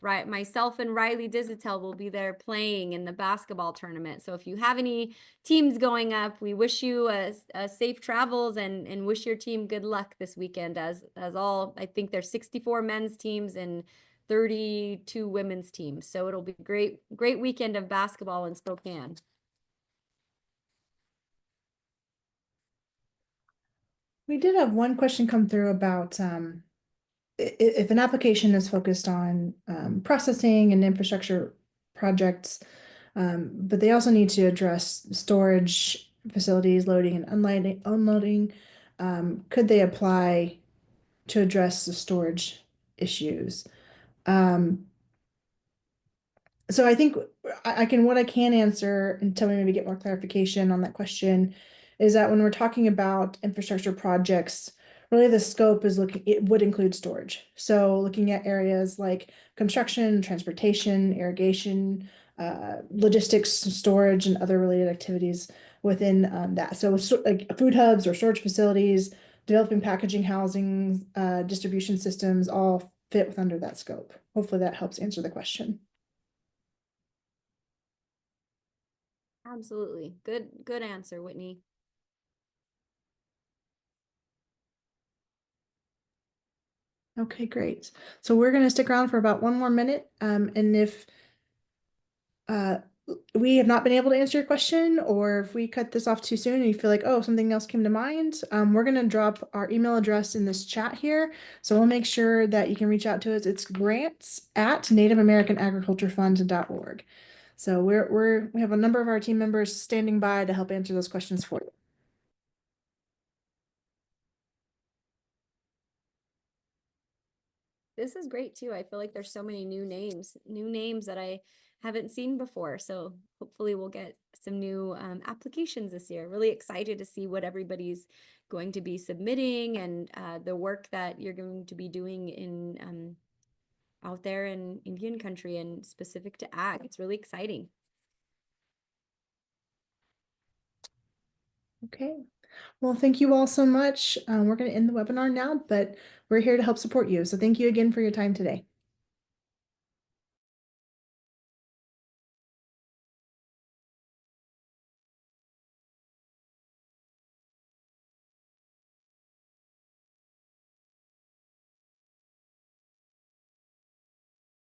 right? Myself and Riley Dizitel will be there playing in the basketball tournament. So if you have any teams going up, we wish you a safe travels and wish your team good luck this weekend as all, I think there's 64 men's teams and 32 women's teams. So it'll be a great weekend of basketball in Spokane. We did have one question come through about if an application is focused on processing and infrastructure projects, but they also need to address storage facilities, loading and unloading, could they apply to address the storage issues? So I think what I can answer until we maybe get more clarification on that question is that when we're talking about infrastructure projects, really the scope is it would include storage. So looking at areas like construction, transportation, irrigation, logistics, storage, and other related activities within that. So like food hubs or storage facilities, developing packaging, housing, distribution systems, all fit under that scope. Hopefully that helps answer the question. Absolutely. Good answer, Whitney. Okay, great. So we're going to stick around for about 1 more minute. And if we have not been able to answer your question, or if we cut this off too soon and you feel like, oh, something else came to mind, we're going to drop our email address in this chat here. So we'll make sure that you can reach out to us. It's grants@nativeamericanagriculturefund.org. So we have a number of our team members standing by to help answer those questions for you. This is great too. I feel like there's so many new names that I haven't seen before. So hopefully we'll get some new applications this year. Really excited to see what everybody's going to be submitting and the work that you're going to be doing in out there in Indian country and specific to ag. It's really exciting. Okay. Well, thank you all so much. We're going to end the webinar now, but we're here to help support you. So thank you again for your time today.